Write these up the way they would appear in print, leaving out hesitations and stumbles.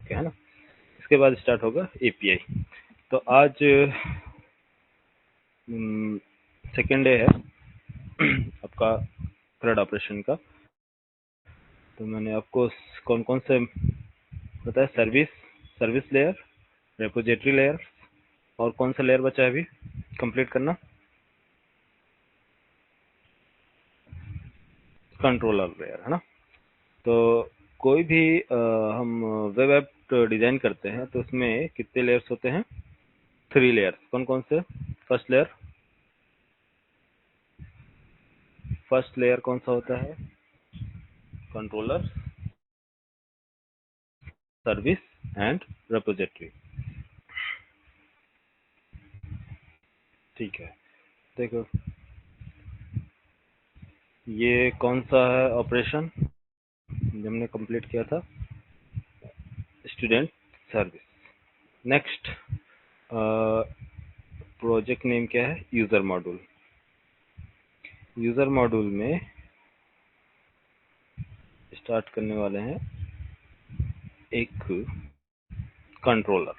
के, है ना। इसके बाद स्टार्ट होगा एपीआई। तो आज सेकेंड डे है आपका थ्रेड ऑपरेशन का। तो मैंने आपको कौन कौन से बताया, सर्विस लेयर, रेपोजिटरी लेयर, और कौन सा लेयर बचा है अभी कंप्लीट करना, कंट्रोलर लेयर, है ना। तो कोई भी हम वेब ऐप डिजाइन करते हैं तो उसमें कितने लेयर्स होते हैं, 3 लेयर्स। कौन कौन से? फर्स्ट लेयर कौन सा होता है, कंट्रोलर, सर्विस एंड रेपोजिटरी। ठीक है, देखो ये कौन सा है ऑपरेशन जो हमने कंप्लीट किया था, student service. Next project name क्या है, यूजर मॉड्यूल। यूजर मॉड्यूल में स्टार्ट करने वाले हैं एक कंट्रोलर,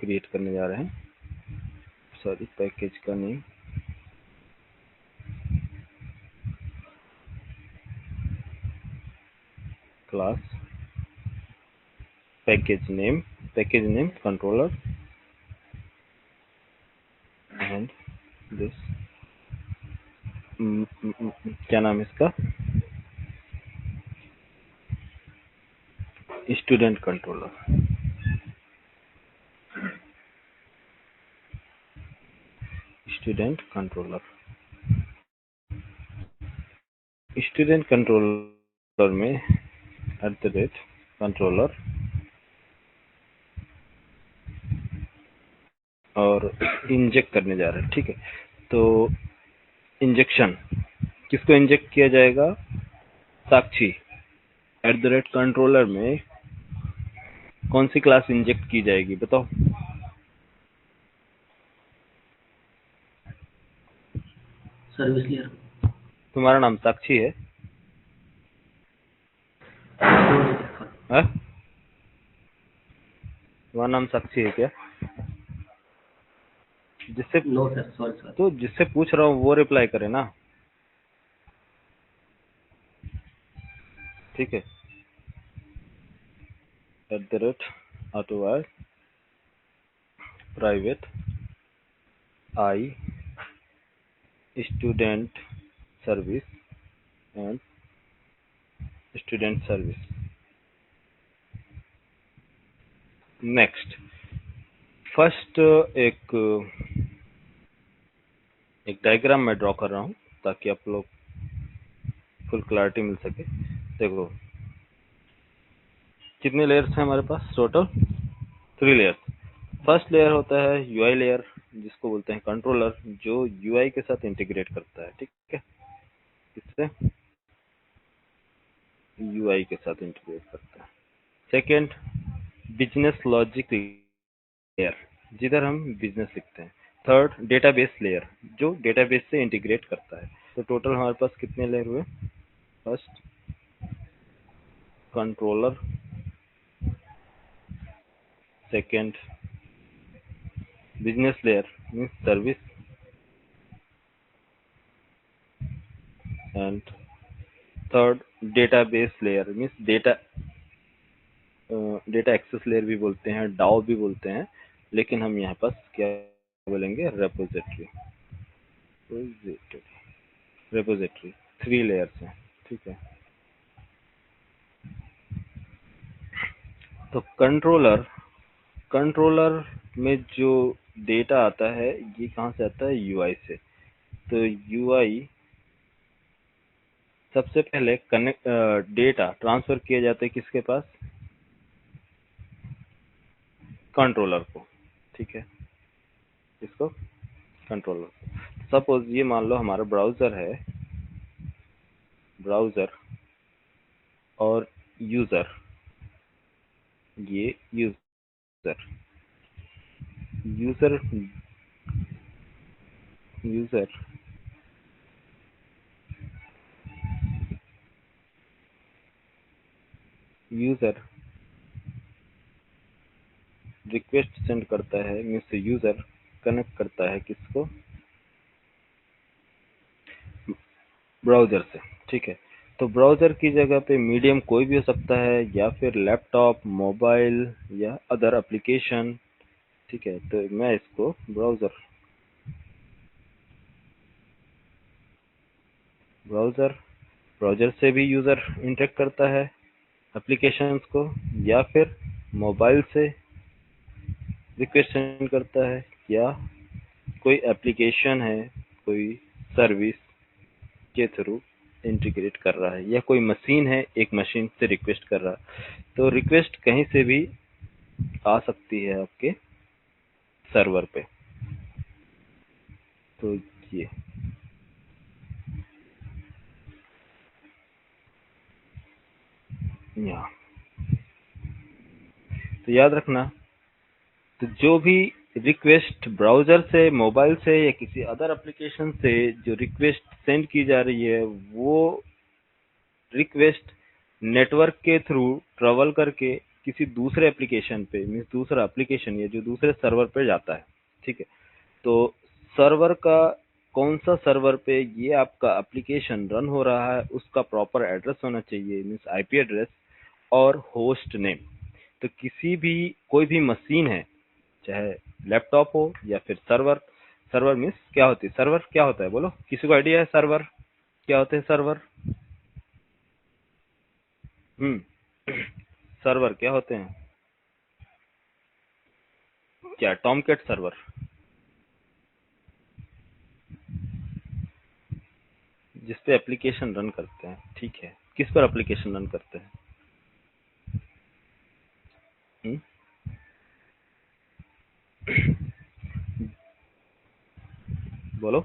क्रिएट करने जा रहे हैं। सॉरी, पैकेज का name class, package name controller and this क्या नाम है इसका, स्टूडेंट कंट्रोलर। स्टूडेंट कंट्रोलर में कंट्रोलर और इंजेक्ट करने जा रहे हैं। ठीक है, तो इंजेक्शन किसको इंजेक्ट किया जाएगा, साक्षी। कंट्रोलर में कौन सी क्लास इंजेक्ट की जाएगी बताओ। Service layer. तुम्हारा नाम साक्षी है? तुम्हारा नाम साक्षी है क्या? जिससे नो सर, सॉरी सर। तो जिससे पूछ रहा हूँ वो रिप्लाई करे ना। ठीक है, @AutoWire private I student service and student service. Next, first एक डायग्राम मैं ड्रॉ कर रहा हूँ ताकि आप लोग फुल क्लैरिटी मिल सके। देखो कितने लेयर्स हैं हमारे पास टोटल, 3 लेयर्स। फर्स्ट लेयर होता है यूआई लेयर, जिसको बोलते हैं कंट्रोलर, जो यूआई के साथ इंटीग्रेट करता है। ठीक है, किससे, यूआई के साथ इंटीग्रेट करता है। सेकेंड, बिजनेस लॉजिक लेयर, जिधर हम बिजनेस लिखते हैं। थर्ड, डेटाबेस लेयर, जो डेटाबेस से इंटीग्रेट करता है। तो टोटल हमारे पास कितने लेयर हुए, first controller, second business layer means service, and third database layer means data access layer भी बोलते हैं, डाओ भी बोलते हैं, लेकिन हम यहाँ पास क्या बोलेंगे, रेपोजिटरी। 3 लेयर्स हैं। ठीक है, तो कंट्रोलर में जो डेटा आता है ये कहाँ से आता है, यूआई से। तो यूआई सबसे पहले कनेक्ट डेटा ट्रांसफर किया जाता है किसके पास, कंट्रोलर को। ठीक है, इसको कंट्रोलर। सपोज ये मान लो हमारा ब्राउजर है, ब्राउजर और यूजर, ये user user user user request send करता है, मीन्स यूजर कनेक्ट करता है किसको, ब्राउजर से, ठीक है। तो ब्राउजर की जगह पे मीडियम कोई भी हो सकता है, या फिर लैपटॉप, मोबाइल या अदर एप्लीकेशन, ठीक है। तो मैं इसको ब्राउजर ब्राउजर ब्राउजर से भी यूजर इंटरेक्ट करता है एप्लीकेशंस को, या फिर मोबाइल से रिक्वेस्ट सेंड करता है, या कोई एप्लीकेशन है, कोई सर्विस के थ्रू इंटीग्रेट कर रहा है, या कोई मशीन है एक मशीन से रिक्वेस्ट कर रहा है। तो रिक्वेस्ट कहीं से भी आ सकती है आपके सर्वर पे। तो ये यहाँ, तो याद रखना, तो जो भी रिक्वेस्ट ब्राउजर से, मोबाइल से या किसी अदर एप्लीकेशन से जो रिक्वेस्ट सेंड की जा रही है, वो रिक्वेस्ट नेटवर्क के थ्रू ट्रेवल करके किसी दूसरे एप्लीकेशन पे, मीन्स दूसरा एप्लीकेशन या जो दूसरे सर्वर पे जाता है, ठीक है। तो सर्वर का, कौन सा सर्वर पे ये आपका एप्लीकेशन रन हो रहा है, उसका प्रॉपर एड्रेस होना चाहिए, मीन्स आईपी एड्रेस और होस्ट नेम। तो किसी भी, कोई भी मशीन है, चाहे लैपटॉप हो या फिर सर्वर, सर्वर मीन्स क्या होती है, सर्वर क्या होता है बोलो, किसी को आइडिया है सर्वर क्या होते हैं, सर्वर? सर्वर क्या होते हैं, क्या टॉमकैट सर्वर, जिसपे एप्लीकेशन रन करते हैं, ठीक है। किस पर एप्लीकेशन रन करते हैं? हम्म? बोलो,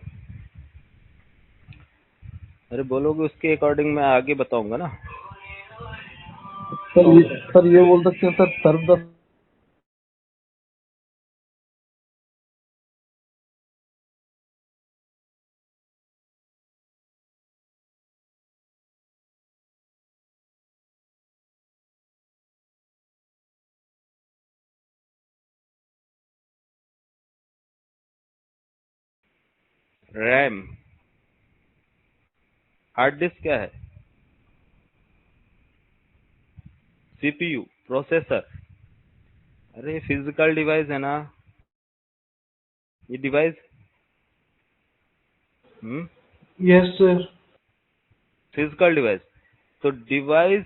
अरे बोलोगे उसके अकॉर्डिंग मैं आगे बताऊंगा ना। सर ये बोल सकते हैं sir, serve the RAM, hard disk क्या है, सीपीयू, प्रोसेसर, अरे फिजिकल डिवाइस है ना ये device. Yes sir. Physical device, तो डिवाइस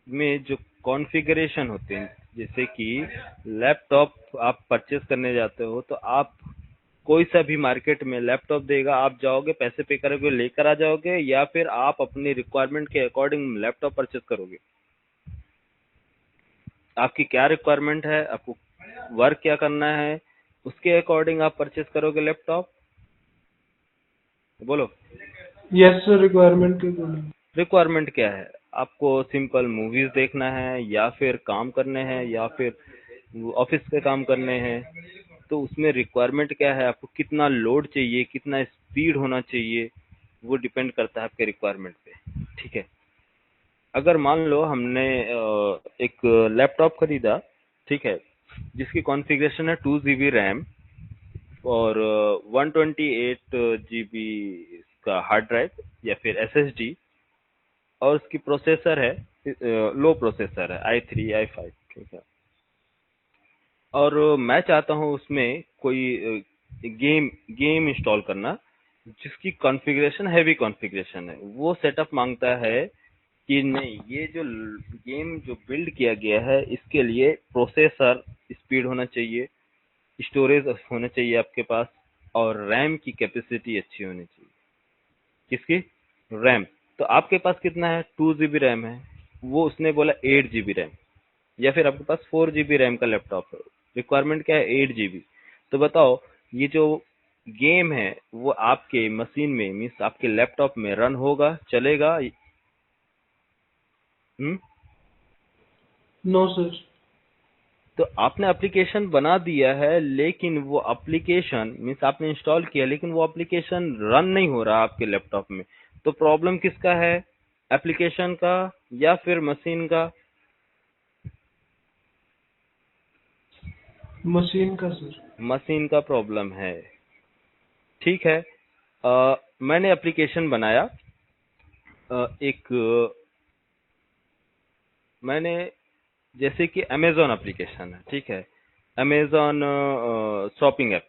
में जो कॉन्फ़िगरेशन होते हैं, जैसे कि लैपटॉप आप परचेस करने जाते हो, तो आप कोई सा भी मार्केट में लैपटॉप देगा, आप जाओगे, पैसे पे करोगे, लेकर आ जाओगे, या फिर आप अपनी रिक्वायरमेंट के अकॉर्डिंग लैपटॉप परचेस करोगे। आपकी क्या रिक्वायरमेंट है, आपको वर्क क्या करना है, उसके अकॉर्डिंग आप परचेस करोगे लैपटॉप। बोलो, यस सर, रिक्वायरमेंट के अकॉर्डिंग। रिक्वायरमेंट क्या है, आपको सिंपल मूवीज देखना है, या फिर काम करने हैं, या फिर ऑफिस के काम करने हैं, तो उसमें रिक्वायरमेंट क्या है, आपको कितना लोड चाहिए, कितना स्पीड होना चाहिए, वो डिपेंड करता है आपके रिक्वायरमेंट पे, ठीक है। अगर मान लो हमने एक लैपटॉप खरीदा, ठीक है, जिसकी कॉन्फ़िगरेशन है 2 GB रैम और 128 GB का हार्ड ड्राइव या फिर एसएसडी, और उसकी प्रोसेसर है, लो प्रोसेसर है, i3 i5, ठीक है। और मैं चाहता हूँ उसमें कोई गेम गेम इंस्टॉल करना, जिसकी कॉन्फ़िगरेशन हैवी कॉन्फ़िगरेशन है, वो सेटअप मांगता है कि नहीं, ये जो गेम जो बिल्ड किया गया है, इसके लिए प्रोसेसर स्पीड होना चाहिए, स्टोरेज होना चाहिए आपके पास, और रैम की कैपेसिटी अच्छी होनी चाहिए। किसकी? रैम। तो आपके पास कितना है? 2 GB रैम है, वो उसने बोला 8 GB रैम, या फिर आपके पास 4 GB रैम का लैपटॉप है, रिक्वायरमेंट क्या है? 8 GB। तो बताओ, ये जो गेम है वो आपके मशीन में, मीन्स आपके लैपटॉप में रन होगा, चलेगा? हम्म? No sir. तो आपने एप्लीकेशन बना दिया है, लेकिन वो एप्लीकेशन, मीन्स आपने इंस्टॉल किया, लेकिन वो एप्लीकेशन रन नहीं हो रहा आपके लैपटॉप में। तो प्रॉब्लम किसका है? एप्लीकेशन का या फिर मशीन का? मशीन का सर। मशीन का प्रॉब्लम है, ठीक है। मैंने एप्लीकेशन बनाया, एक मैंने जैसे कि अमेजोन एप्लीकेशन है, ठीक है, Amazon shopping app,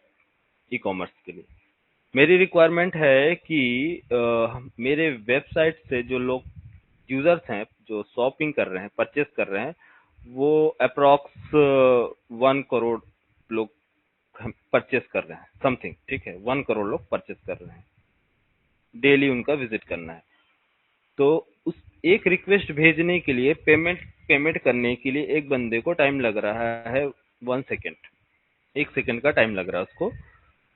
e commerce के लिए मेरी रिक्वायरमेंट है कि मेरे वेबसाइट से जो लोग यूजर्स हैं जो शॉपिंग कर रहे हैं, परचेस कर रहे हैं, वो अप्रॉक्स 1 करोड़ लोग परचेस कर रहे हैं, समथिंग, ठीक है, 1 करोड़ लोग परचेस कर रहे हैं, डेली उनका विजिट करना है। तो उस एक रिक्वेस्ट भेजने के लिए पेमेंट पेमेंट करने के लिए एक बंदे को टाइम लग रहा है 1 सेकेंड, 1 सेकेंड का टाइम लग रहा है उसको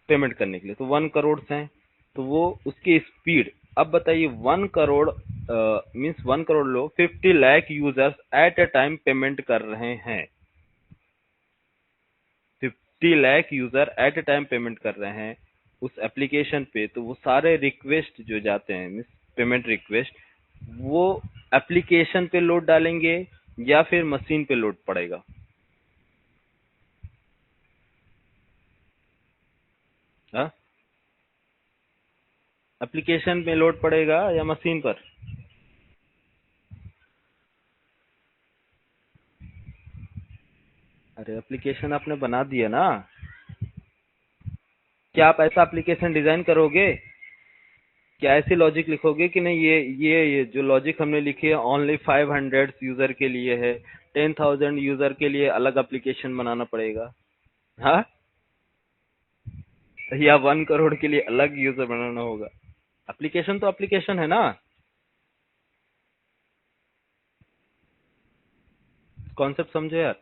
पेमेंट करने के लिए। तो 1 करोड़ हैं, तो वो उसकी स्पीड, अब बताइए 1 करोड़ मीन्स 1 करोड़ लोग 50 lakh users at a time payment कर रहे हैं, 50 lakh user at a time payment कर रहे हैं उस एप्लीकेशन पे। तो वो सारे रिक्वेस्ट जो जाते हैं मीन्स पेमेंट रिक्वेस्ट, वो एप्लीकेशन पे लोड डालेंगे या फिर मशीन पे लोड पड़ेगा? हाँ, एप्लीकेशन पे लोड पड़ेगा या मशीन पर? अरे एप्लीकेशन आपने बना दिया ना, क्या आप ऐसा एप्लीकेशन डिजाइन करोगे? क्या ऐसी लॉजिक लिखोगे कि नहीं, ये जो लॉजिक हमने लिखी है ओनली 500 यूजर के लिए है, 10,000 यूजर के लिए अलग एप्लीकेशन बनाना पड़ेगा? हाँ, या 1 करोड़ के लिए अलग यूजर बनाना होगा? एप्लीकेशन तो एप्लीकेशन है ना। कॉन्सेप्ट समझो यार।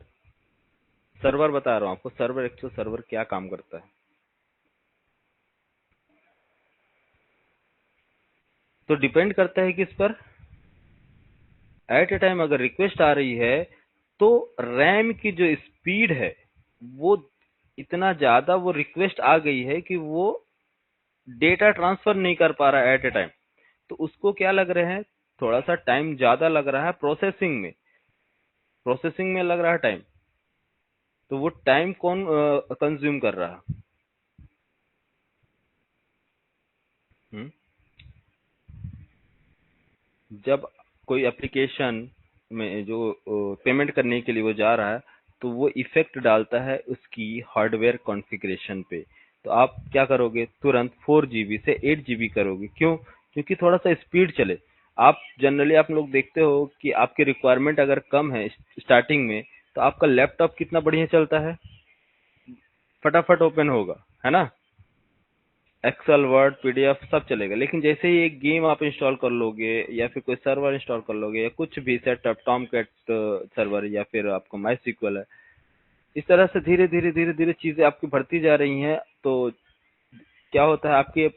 सर्वर बता रहा हूँ आपको, सर्वर, एक्चुअल सर्वर क्या काम करता है। तो डिपेंड करता है किस पर, एट ए टाइम अगर रिक्वेस्ट आ रही है तो रैम की जो स्पीड है वो इतना ज्यादा, वो रिक्वेस्ट आ गई है कि वो डेटा ट्रांसफर नहीं कर पा रहा है एट ए टाइम, तो उसको क्या लग रहे हैं, थोड़ा सा टाइम ज्यादा लग रहा है प्रोसेसिंग में लग रहा है टाइम। तो वो टाइम कौन कंज्यूम कर रहा है? हम्म? जब कोई एप्लीकेशन में जो पेमेंट करने के लिए वो जा रहा है, तो वो इफेक्ट डालता है उसकी हार्डवेयर कॉन्फ़िगरेशन पे। तो आप क्या करोगे, तुरंत 4 GB से 8 GB करोगे, क्यों? क्योंकि थोड़ा सा स्पीड चले। आप जनरली आप लोग देखते हो कि आपकी रिक्वायरमेंट अगर कम है स्टार्टिंग में, तो आपका लैपटॉप कितना बढ़िया चलता है, फटाफट ओपन होगा, है ना, एक्सेल, वर्ड, पीडीएफ सब चलेगा। लेकिन जैसे ही एक गेम आप इंस्टॉल कर लोगे या फिर कोई सर्वर इंस्टॉल कर लोगे या कुछ भी सेटअप, टॉमकैट सर्वर या फिर आपका माई सिक्वल है, इस तरह से धीरे धीरे धीरे धीरे चीजें आपकी बढ़ती जा रही हैं, तो क्या होता है, आपके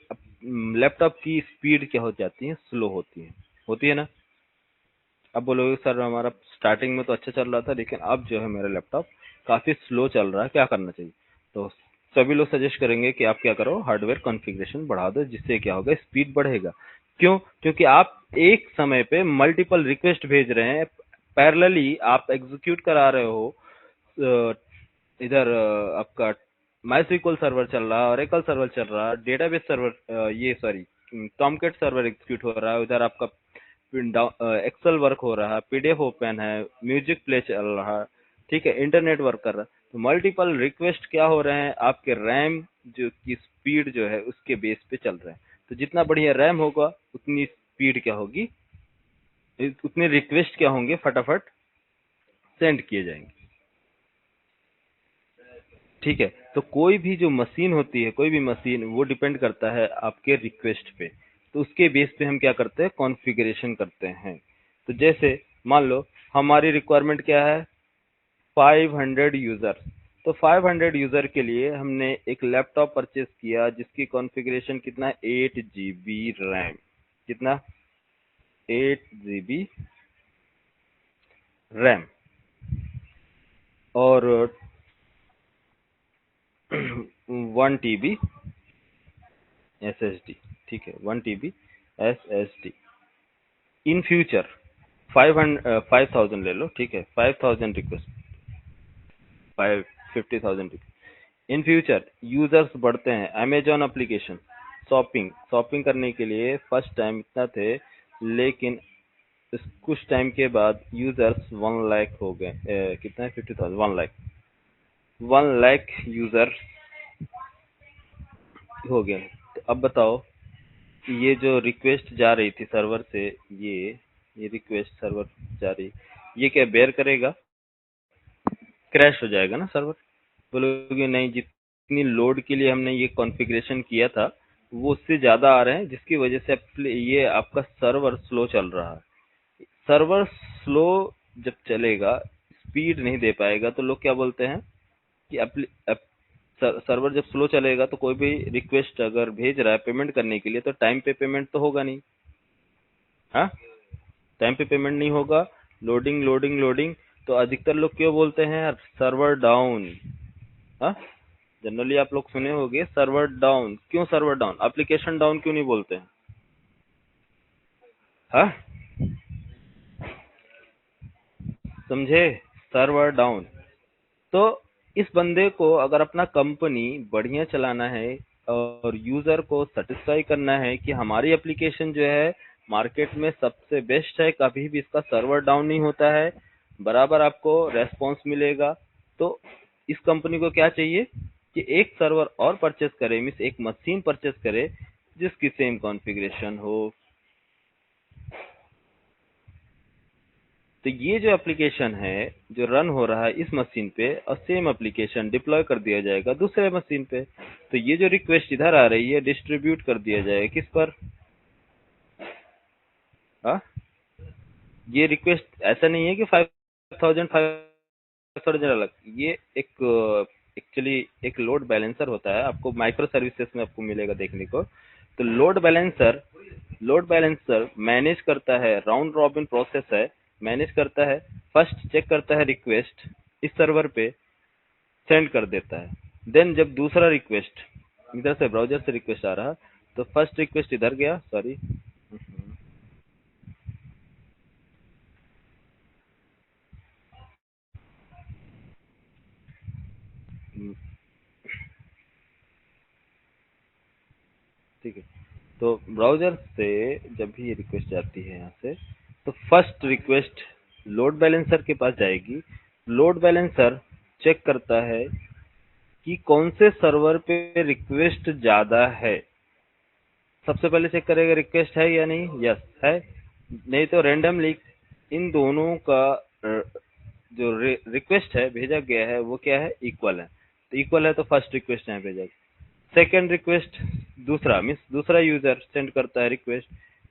लैपटॉप की स्पीड क्या हो जाती है, स्लो होती है ना। अब बोलोगे सर हमारा स्टार्टिंग में तो अच्छा चल रहा था लेकिन अब जो है मेरा लैपटॉप काफी स्लो चल रहा है, क्या करना चाहिए? तो सभी लोग सजेस्ट करेंगे कि आप क्या करो, हार्डवेयर कॉन्फ़िगरेशन बढ़ा दो, जिससे क्या होगा, स्पीड बढ़ेगा। क्यों? क्योंकि आप एक समय पे मल्टीपल रिक्वेस्ट भेज रहे हैं, पैरेलली आप एग्जीक्यूट करा रहे हो। अ, इधर आपका माइस्क्ल सर्वर चल रहा है, ओरेकल सर्वर चल रहा है, डेटाबेस सर्वर, ये सॉरी, टॉमकैट सर्वर एग्जीक्यूट हो रहा है, उधर आपका एक्सेल वर्क हो रहा है, पीडीएफ ओपन है, म्यूजिक प्ले चल रहा है, ठीक है, इंटरनेट वर्क कर रहा है। तो मल्टीपल रिक्वेस्ट क्या हो रहे हैं, आपके रैम जो की स्पीड जो है उसके बेस पे चल रहे हैं। तो जितना बढ़िया रैम होगा उतनी स्पीड क्या होगी, उतने रिक्वेस्ट क्या होंगे, फटाफट सेंड किए जाएंगे, ठीक है। तो कोई भी जो मशीन होती है, कोई भी मशीन, वो डिपेंड करता है आपके रिक्वेस्ट पे। तो उसके बेस पे हम क्या करते हैं, कॉन्फ़िगरेशन करते हैं। तो जैसे मान लो हमारी रिक्वायरमेंट क्या है, 500 यूजर। तो 500 यूजर के लिए हमने एक लैपटॉप परचेस किया जिसकी कॉन्फ़िगरेशन कितना है, 8 GB रैम, कितना, 8 GB रैम, और 1 TB SSD, ठीक है, 1 TB SSD। इन फ्यूचर 500 5000 ले लो, ठीक है, 5000 रिक्वेस्ट, 50,000 इन फ्यूचर यूजर्स बढ़ते हैं। अमेजॉन एप्लीकेशन शॉपिंग करने के लिए फर्स्ट टाइम इतना थे, लेकिन कुछ टाइम के बाद यूजर्स 1 लाख हो गए। कितना है? 50,000, 1 लाख यूजर हो गए। तो अब बताओ कि ये जो रिक्वेस्ट जा रही थी सर्वर से, ये रिक्वेस्ट सर्वर जा रही, ये क्या बेयर करेगा? क्रैश हो जाएगा ना सर्वर। बोलोगे नहीं, जितनी लोड के लिए हमने ये कॉन्फ़िगरेशन किया था वो उससे ज्यादा आ रहे हैं, जिसकी वजह से ये आपका सर्वर स्लो चल रहा है। सर्वर स्लो जब चलेगा, स्पीड नहीं दे पाएगा, तो लोग क्या बोलते हैं कि सर्वर जब स्लो चलेगा तो कोई भी रिक्वेस्ट अगर भेज रहा है पेमेंट करने के लिए, तो टाइम पे पेमेंट तो होगा नहीं। हाँ, टाइम पे पेमेंट नहीं होगा, लोडिंग। तो अधिकतर लोग क्यों बोलते हैं सर्वर डाउन? हाँ, जनरली आप लोग सुने होंगे सर्वर डाउन। क्यों सर्वर डाउन? एप्लीकेशन डाउन क्यों नहीं बोलते हैं? हाँ, समझे? Server down. तो इस बंदे को अगर अपना कंपनी बढ़िया चलाना है और यूजर को सेटिस्फाई करना है कि हमारी एप्लीकेशन जो है मार्केट में सबसे बेस्ट है, कभी भी इसका सर्वर डाउन नहीं होता है, बराबर आपको रेस्पॉन्स मिलेगा, तो इस कंपनी को क्या चाहिए कि एक सर्वर और परचेस करे, मीन्स एक मशीन परचेस करे जिसकी सेम कॉन्फ़िगरेशन हो। तो ये जो एप्लीकेशन है जो रन हो रहा है इस मशीन पे, और सेम एप्लीकेशन डिप्लॉय कर दिया जाएगा दूसरे मशीन पे, तो ये जो रिक्वेस्ट इधर आ रही है डिस्ट्रीब्यूट कर दिया जाएगा किस पर? हाँ, ये रिक्वेस्ट ऐसा नहीं है कि 5,000 अलग, ये एक एक्चुअली एक लोड बैलेंसर होता है, आपको माइक्रो सर्विसेज में आपको मिलेगा देखने को। तो लोड बैलेंसर मैनेज करता है, राउंड रॉबिन प्रोसेस है, मैनेज करता है। फर्स्ट चेक करता है रिक्वेस्ट, इस सर्वर पे सेंड कर देता है। देन जब दूसरा रिक्वेस्ट इधर से ब्राउजर से रिक्वेस्ट आ रहा, तो फर्स्ट रिक्वेस्ट इधर गया, सॉरी, ठीक है। तो ब्राउजर से जब भी ये रिक्वेस्ट जाती है यहाँ से, तो फर्स्ट रिक्वेस्ट लोड बैलेंसर के पास जाएगी। लोड बैलेंसर चेक करता है कि कौन से सर्वर पे रिक्वेस्ट ज्यादा है। सबसे पहले चेक करेगा रिक्वेस्ट है या नहीं, यस है, नहीं तो रैंडमली इन दोनों का जो रिक्वेस्ट है भेजा गया है वो क्या है, इक्वल है। तो इक्वल है तो फर्स्ट रिक्वेस्ट यहाँ भेजा। सेकेंड रिक्वेस्ट दूसरा मीन्स दूसरा यूजर सेंड करता है रिक्वेस्ट,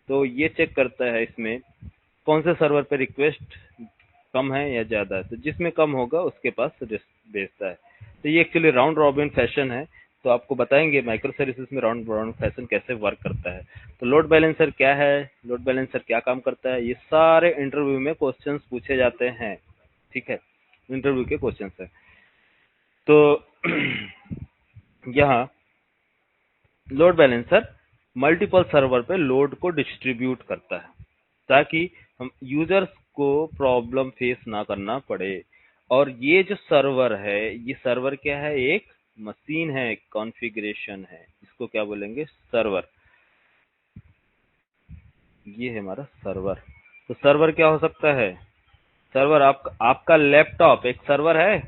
तो ये चेक करता है इसमें कौन से सर्वर पे रिक्वेस्ट कम है या ज्यादा है, तो जिसमें कम होगा उसके पास भेजता है। तो ये एक्चुअली राउंड रॉबिन फैशन है, तो आपको बताएंगे माइक्रो सर्विसेज में राउंड रॉबिन फैशन कैसे वर्क करता है। तो लोड बैलेंसर क्या है, लोड बैलेंसर क्या काम करता है, ये सारे इंटरव्यू में क्वेश्चंस पूछे जाते हैं, ठीक है, इंटरव्यू के क्वेश्चंस है। तो यहाँ लोड बैलेंसर मल्टीपल सर्वर पे लोड को डिस्ट्रीब्यूट करता है ताकि हम यूजर्स को प्रॉब्लम फेस ना करना पड़े। और ये जो सर्वर है, ये सर्वर क्या है, एक मशीन है, कॉन्फ़िगरेशन है, इसको क्या बोलेंगे, सर्वर। ये है हमारा सर्वर। तो सर्वर क्या हो सकता है? सर्वर आपका लैपटॉप एक सर्वर है।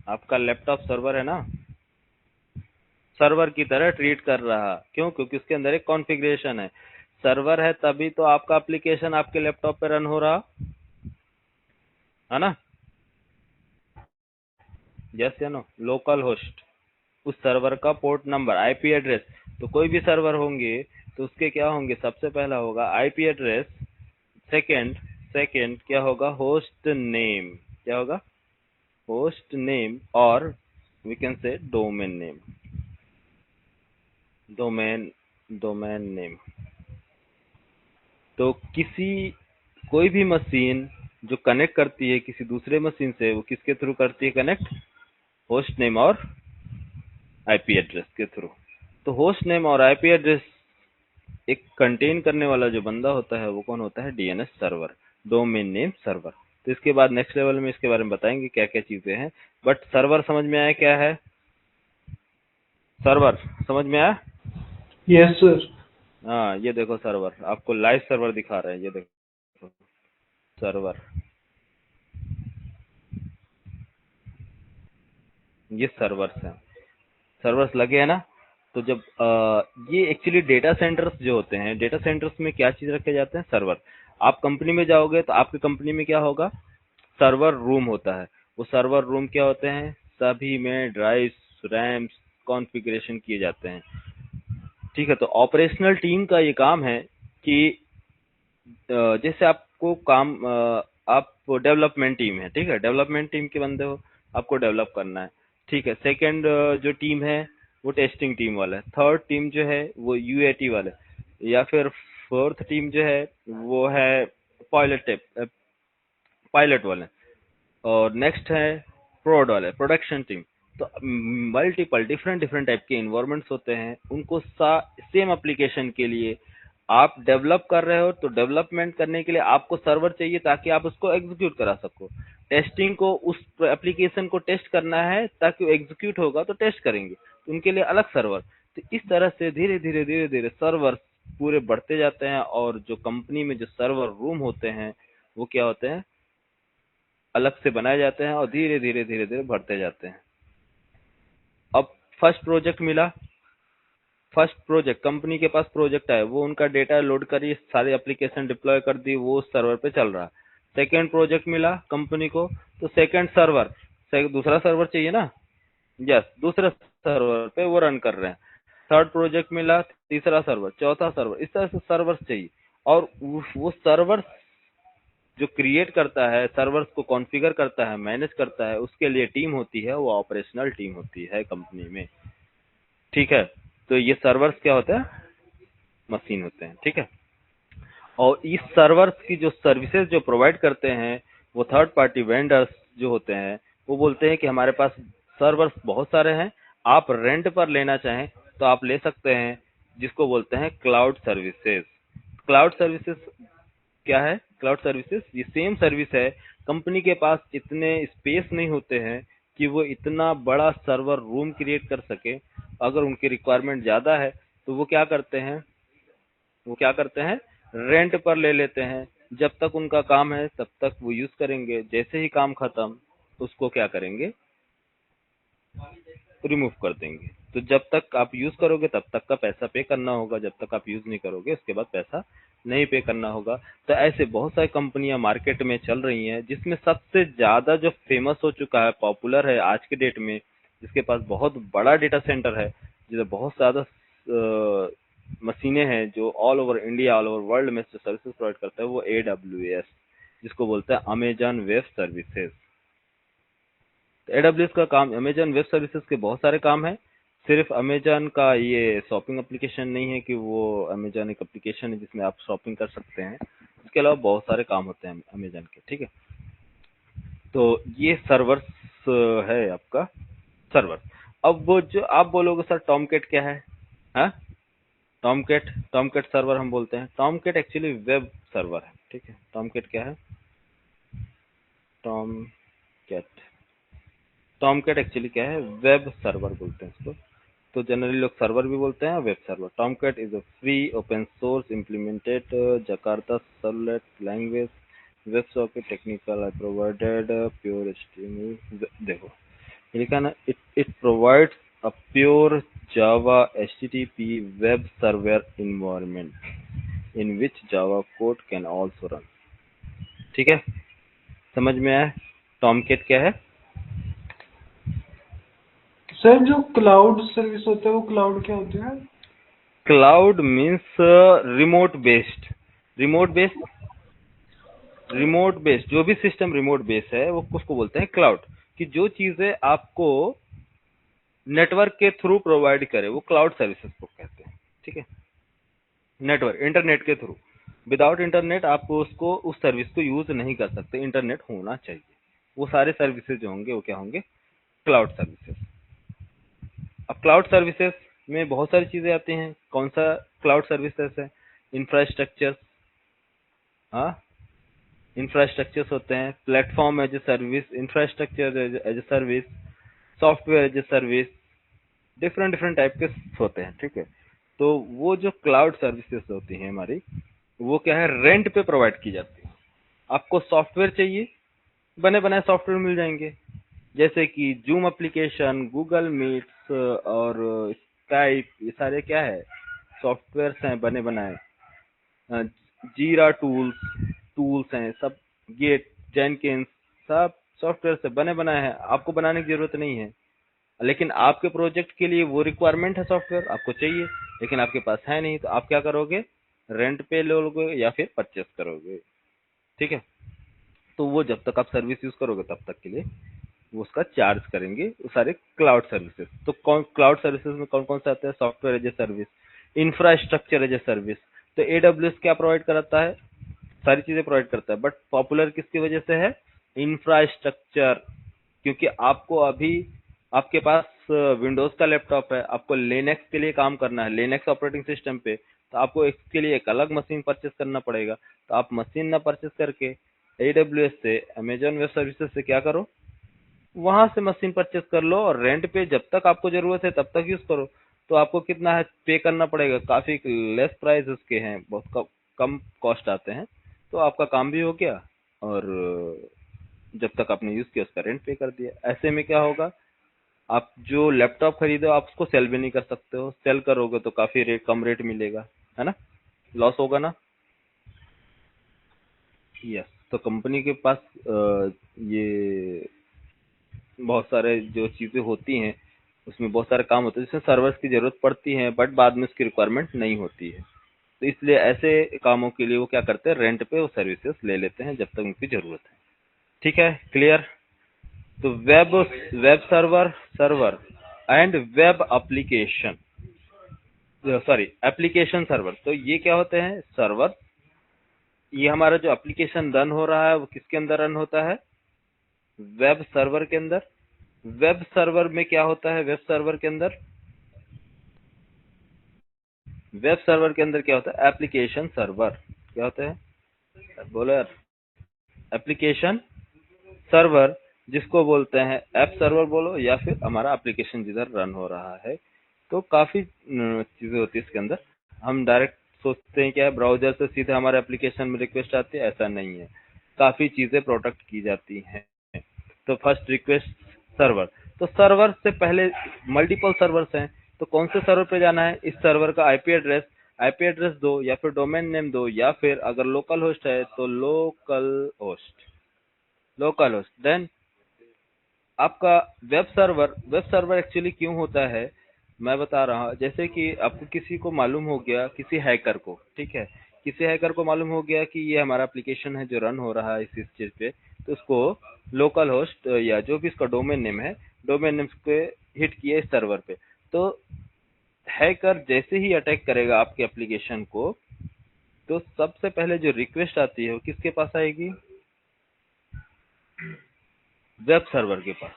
आपका लैपटॉप सर्वर है ना, सर्वर की तरह ट्रीट कर रहा, क्यों? क्योंकि उसके अंदर एक कॉन्फ़िगरेशन है। सर्वर है तभी तो आपका एप्लीकेशन आपके लैपटॉप पे रन हो रहा है ना, यस या नो। लोकल होस्ट, उस सर्वर का पोर्ट नंबर, आईपी एड्रेस, तो कोई भी सर्वर होंगे तो उसके क्या होंगे, सबसे पहला होगा आईपी एड्रेस, सेकंड सेकंड क्या होगा, होस्ट नेम, क्या होगा, होस्ट नेम, और we can say domain name, domain name. तो कोई भी मशीन जो कनेक्ट करती है किसी दूसरे मशीन से, वो किसके थ्रू करती है कनेक्ट, होस्ट नेम और आईपी एड्रेस के थ्रू। तो होस्ट नेम और आईपी एड्रेस एक कंटेन करने वाला जो बंदा होता है वो कौन होता है, DNS server, domain name server. तो इसके बाद नेक्स्ट लेवल में इसके बारे में बताएंगे क्या क्या चीजें हैं। बट सर्वर समझ में आया क्या है? सर्वर समझ में आया? Yes sir. हाँ, ये देखो सर्वर, आपको लाइव सर्वर दिखा रहे हैं, ये देखो सर्वर, ये सर्वर्स हैं, सर्वर्स लगे हैं ना। तो जब ये एक्चुअली डेटा सेंटर्स जो होते हैं, डेटा सेंटर्स में क्या चीज रखे जाते हैं? सर्वर। आप कंपनी में जाओगे तो आपकी कंपनी में क्या होगा? सर्वर रूम होता है। वो सर्वर रूम क्या होते हैं? सभी में ड्राइव्स, रैम्स कॉन्फ़िगरेशन किए जाते हैं। ठीक है, तो ऑपरेशनल टीम का ये काम है कि जैसे आपको काम आप डेवलपमेंट टीम है, ठीक है, डेवलपमेंट टीम के बंदे हो, आपको डेवलप करना है। ठीक है, सेकंड जो टीम है वो टेस्टिंग टीम वाला है, थर्ड टीम जो है वो यूएटी वाले, या फिर फोर्थ टीम जो है वो है पायलट वाले, और नेक्स्ट है प्रोड वाले, प्रोडक्शन टीम। तो मल्टीपल डिफरेंट डिफरेंट टाइप के इन्वायरमेंट्स होते हैं, उनको सेम एप्लीकेशन के लिए आप डेवलप कर रहे हो, तो डेवलपमेंट करने के लिए आपको सर्वर चाहिए ताकि आप उसको एग्जीक्यूट करा सको। टेस्टिंग को उस एप्लीकेशन को टेस्ट करना है ताकि वो एग्जीक्यूट होगा तो टेस्ट करेंगे, तो उनके लिए अलग सर्वर। तो इस तरह से धीरे धीरे धीरे धीरे सर्वर पूरे बढ़ते जाते हैं, और जो कंपनी में जो सर्वर रूम होते हैं वो क्या होते हैं? अलग से बनाए जाते हैं और धीरे धीरे धीरे धीरे बढ़ते जाते हैं। अब फर्स्ट प्रोजेक्ट मिला, फर्स्ट प्रोजेक्ट कंपनी के पास प्रोजेक्ट आया, वो उनका डेटा लोड करी, सारी एप्लीकेशन डिप्लॉय कर दी, वो उस सर्वर पे चल रहा। सेकंड प्रोजेक्ट मिला कंपनी को, तो सेकंड सर्वर, दूसरा सर्वर चाहिए ना, यस, दूसरे सर्वर पे वो रन कर रहे हैं। थर्ड प्रोजेक्ट मिला, तीसरा सर्वर, चौथा सर्वर, इस तरह से सर्वर्स चाहिए। और वो सर्वर जो क्रिएट करता है, सर्वर्स को कॉन्फ़िगर करता है, मैनेज करता है, उसके लिए टीम होती है, वो ऑपरेशनल टीम होती है कंपनी में। ठीक है, तो ये सर्वर्स क्या होता है? मशीन होते हैं। ठीक है, और इस सर्वर्स की जो सर्विसेज जो प्रोवाइड करते हैं, वो थर्ड पार्टी वेंडर्स जो होते हैं, वो बोलते हैं कि हमारे पास सर्वर्स बहुत सारे हैं, आप रेंट पर लेना चाहें तो आप ले सकते हैं, जिसको बोलते हैं क्लाउड सर्विसेज। क्लाउड सर्विसेज क्या है? क्लाउड सर्विसेज ये सेम सर्विस है। कंपनी के पास इतने स्पेस नहीं होते हैं कि वो इतना बड़ा सर्वर रूम क्रिएट कर सके। अगर उनकी रिक्वायरमेंट ज्यादा है तो वो क्या करते हैं? वो क्या करते हैं? रेंट पर ले लेते हैं। जब तक उनका काम है तब तक वो यूज करेंगे, जैसे ही काम खत्म उसको क्या करेंगे? रिमूव कर देंगे। तो जब तक आप यूज करोगे तब तक का पैसा पे करना होगा, जब तक आप यूज नहीं करोगे उसके बाद पैसा नहीं पे करना होगा। तो ऐसे बहुत सारी कंपनियां मार्केट में चल रही हैं, जिसमें सबसे ज्यादा जो फेमस हो चुका है, पॉपुलर है आज के डेट में, जिसके पास बहुत बड़ा डेटा सेंटर है, जिसे बहुत ज्यादा मशीनें हैं, जो all over India, all over world में सर्विसेज प्रोवाइड करता है, वो AWS, जिसको बोलते हैं अमेजन वेब सर्विसेज। AWS का काम, अमेजन वेब सर्विसेज के बहुत सारे काम है। सिर्फ अमेजन का ये शॉपिंग एप्लीकेशन नहीं है कि वो अमेजन एक एप्लीकेशन है जिसमें आप शॉपिंग कर सकते हैं, इसके अलावा बहुत सारे काम होते हैं अमेजन के। ठीक है, तो ये सर्वर्स है आपका सर्वर। अब वो जो आप बोलोगे सर टॉमकेट क्या है? हाँ, टॉमकेट सर्वर हम बोलते हैं। टॉमकेट एक्चुअली वेब सर्वर है। ठीक है, टॉमकेट क्या है? टॉमकेट टॉमकेट एक्चुअली क्या है? वेब सर्वर बोलते हैं इसको। तो जनरली लोग सर्वर भी बोलते हैं, web server. Tomcat is a free open source implemented Jakarta servlet language web socket technical I provided pure HTML. देखो ये लिखा ना, it provides a pure Java HTTP web server environment in which Java code can also run. ठीक है, समझ में आया Tomcat क्या है? सर जो क्लाउड सर्विस होता है वो क्लाउड क्या होता है? Cloud means remote based. Remote based, remote based जो भी सिस्टम रिमोट बेस्ड है वो उसको बोलते हैं क्लाउड। कि जो चीजें आपको नेटवर्क के थ्रू प्रोवाइड करे वो क्लाउड सर्विसेज को कहते हैं। ठीक है, नेटवर्क, इंटरनेट के थ्रू, विदाउट इंटरनेट आप उसको, उस सर्विस को यूज नहीं कर सकते, इंटरनेट होना चाहिए। वो सारे सर्विसेज जो होंगे वो क्या होंगे? Cloud services. अब क्लाउड सर्विसेज में बहुत सारी चीजें आती हैं। कौन सा क्लाउड सर्विसेज है? इंफ्रास्ट्रक्चर, हाँ, इंफ्रास्ट्रक्चर्स होते हैं, platform as a service, infrastructure as a service, software as a service, different different type के होते हैं, ठीक है। तो वो जो क्लाउड सर्विसेज होती हैं हमारी, वो क्या है, रेंट पे प्रोवाइड की जाती है। आपको सॉफ्टवेयर चाहिए, बने बनाए सॉफ्टवेयर मिल जाएंगे, जैसे कि जूम एप्लीकेशन, गूगल मीट्स और स्काइप, ये सारे क्या है, सॉफ्टवेयर्स हैं बने बनाए। जीरा टूल्स टूल्स हैं सब, गेट, जेनकिंस, सब सॉफ्टवेयर से बने बनाए हैं, आपको बनाने की जरूरत नहीं है। लेकिन आपके प्रोजेक्ट के लिए वो रिक्वायरमेंट है, सॉफ्टवेयर आपको चाहिए, लेकिन आपके पास है नहीं, तो आप क्या करोगे, रेंट पे लोगे या फिर परचेस करोगे, ठीक है। तो वो जब तक आप सर्विस यूज करोगे तब तक के लिए वो उसका चार्ज करेंगे, वो सारे क्लाउड सर्विसेज। तो कौन क्लाउड सर्विसेज में कौन कौन से आते हैं, software as a service, infrastructure as a service. तो एडब्ल्यूएस क्या प्रोवाइड कराता है, सारी चीजें प्रोवाइड करता है, बट पॉपुलर किसकी वजह से है, इंफ्रास्ट्रक्चर। क्योंकि आपको अभी आपके पास विंडोज का लैपटॉप है, आपको लिनक्स के लिए काम करना है, लिनक्स ऑपरेटिंग सिस्टम पे, तो आपको इसके लिए एक अलग मशीन परचेस करना पड़ेगा। तो आप मशीन ना परचेस करके एडब्ल्यूएस से, अमेजॉन वेब सर्विसेज से क्या करो, वहां से मशीन परचेस कर लो और रेंट पे जब तक आपको जरूरत है तब तक यूज करो। तो आपको कितना है पे करना पड़ेगा, काफी लेस प्राइस उसके हैं, बहुत कम कॉस्ट आते हैं। तो आपका काम भी हो गया और जब तक आपने यूज किया उसका रेंट पे कर दिया। ऐसे में क्या होगा, आप जो लैपटॉप खरीदो आप उसको सेल भी नहीं कर सकते हो, सेल करोगे तो काफी रेट कम रेट मिलेगा, है ना, लॉस होगा ना। यस, तो कंपनी के पास ये बहुत सारे जो चीजें होती हैं, उसमें बहुत सारे काम होते हैं जिसमें सर्वर्स की जरूरत पड़ती है, बट बाद में उसकी रिक्वायरमेंट नहीं होती है। तो इसलिए ऐसे कामों के लिए वो क्या करते हैं, रेंट पे वो सर्विसेज ले लेते हैं जब तक उनकी जरूरत है, ठीक है, क्लियर। तो web web server server and web application, sorry application server, तो ये क्या होते हैं, सर्वर। ये हमारा जो एप्लीकेशन रन हो रहा है वो किसके अंदर रन होता है, वेब सर्वर के अंदर। वेब सर्वर में क्या होता है, वेब सर्वर के अंदर, वेब सर्वर के अंदर क्या होता है, एप्लीकेशन सर्वर। क्या होता है, बोलो यार, एप्लीकेशन सर्वर, जिसको बोलते हैं ऐप सर्वर बोलो, या फिर हमारा एप्लीकेशन जिधर रन हो रहा है। तो काफी चीजें होती है इसके अंदर। हम डायरेक्ट सोचते हैं क्या है, ब्राउजर से सीधे हमारे एप्लीकेशन में रिक्वेस्ट आती है, ऐसा नहीं है, काफी चीजें प्रोटेक्ट की जाती हैं। तो फर्स्ट रिक्वेस्ट सर्वर, तो सर्वर से पहले मल्टीपल सर्वर्स हैं, तो कौन से सर्वर पे जाना है, इस सर्वर का आईपी एड्रेस दो, या फिर डोमेन नेम दो, या फिर अगर लोकल होस्ट है तो लोकल होस्ट। देन आपका वेब सर्वर एक्चुअली क्यों होता है, मैं बता रहा हूँ। जैसे कि आपको किसी को मालूम हो गया, किसी हैकर को, ठीक है, किसी हैकर को मालूम हो गया कि ये हमारा एप्लीकेशन है जो रन हो रहा है इस चीज पे, तो उसको लोकल होस्ट या जो भी इसका डोमेन नेम है, डोमेन नेम पे हिट किया इस सर्वर पे। तो हैकर जैसे ही अटैक करेगा आपके एप्लीकेशन को, तो सबसे पहले जो रिक्वेस्ट आती है वो किसके पास आएगी, वेब सर्वर के पास।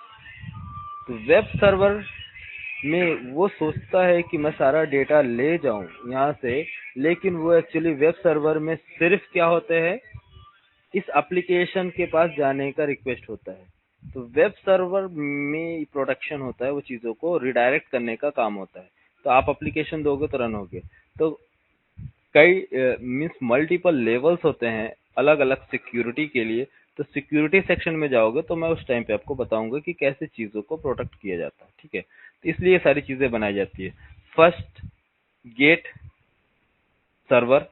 तो वेब सर्वर में वो सोचता है कि मैं सारा डेटा ले जाऊं यहाँ से, लेकिन वो एक्चुअली वेब सर्वर में सिर्फ क्या होते हैं, इस एप्लीकेशन के पास जाने का रिक्वेस्ट होता है। तो वेब सर्वर में प्रोटेक्शन होता है, वो चीजों को रिडायरेक्ट करने का काम होता है। तो आप एप्लीकेशन दोगे तो रन होगे। तो कई मीन्स मल्टीपल लेवल्स होते हैं अलग अलग सिक्योरिटी के लिए। तो सिक्योरिटी सेक्शन में जाओगे तो मैं उस टाइम पे आपको बताऊंगा कि कैसे चीजों को प्रोटेक्ट किया जाता है, ठीक है। तो इसलिए ये सारी चीजें बनाई जाती है। फर्स्ट गेट सर्वर,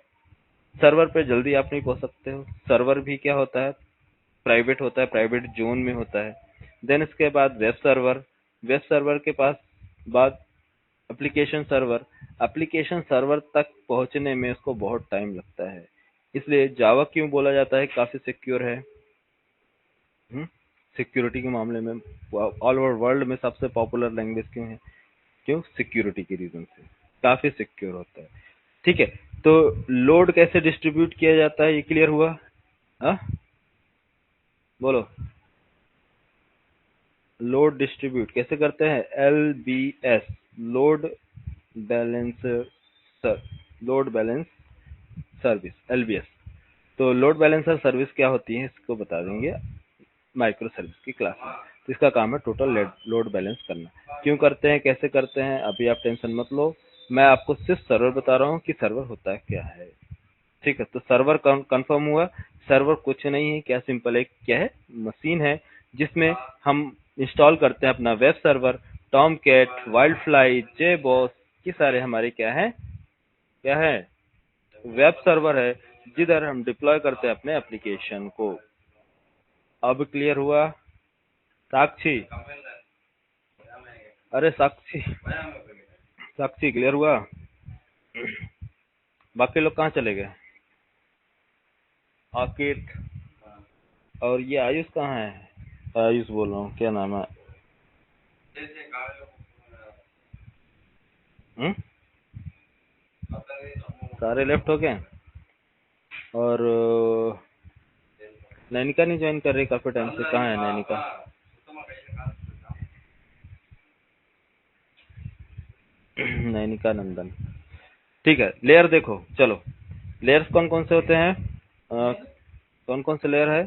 सर्वर पे जल्दी आप नहीं पहुंच सकते हो, सर्वर भी क्या होता है, प्राइवेट होता है, प्राइवेट जोन में होता है। देन इसके बाद वेब सर्वर, वेब सर्वर के पास बाद एप्लीकेशन सर्वर, एप्लीकेशन सर्वर तक पहुंचने में उसको बहुत टाइम लगता है। इसलिए जावा क्यों बोला जाता है काफी सिक्योर है, सिक्योरिटी के मामले में ऑल ओवर वर्ल्ड में सबसे पॉपुलर लैंग्वेज क्यों है, क्यों, सिक्योरिटी के रीजन से काफी सिक्योर होता है, ठीक है। तो लोड कैसे डिस्ट्रीब्यूट किया जाता है, ये क्लियर हुआ, हाँ बोलो, लोड डिस्ट्रीब्यूट कैसे करते हैं, LBS, load balancer, load balance service, LBS. तो लोड बैलेंसर सर्विस क्या होती है इसको बता देंगे माइक्रो सर्विस की क्लास में। तो इसका काम है टोटल लोड बैलेंस करना। क्यों करते हैं, कैसे करते हैं, अभी आप टेंशन मत लो, मैं आपको सिर्फ सर्वर बता रहा हूँ कि सर्वर होता है क्या है। ठीक है, तो सर्वर कंफर्म हुआ। सर्वर कुछ नहीं है, क्या सिंपल एक क्या है, मशीन है जिसमें हम इंस्टॉल करते हैं अपना web server, Tomcat, WildFly, JBoss, ये सारे हमारे क्या है वेब सर्वर है जिधर हम डिप्लॉय करते हैं अपने एप्लीकेशन को। अब क्लियर हुआ साक्षी? अरे साक्षी, साक्षी क्लियर हुआ? बाकी लोग कहाँ चले गए? आकित और ये आयुष कहाँ है? आयुष बोल रहा हूँ, क्या नाम है? हम्म? सारे लेफ्ट हो गए। और नैनिका नहीं ज्वाइन कर रही काफी टाइम से, कहाँ है नैनिका? नैनिका नंदन, ठीक है। लेयर देखो, चलो लेयर्स कौन कौन से होते हैं? कौन कौन से लेयर है?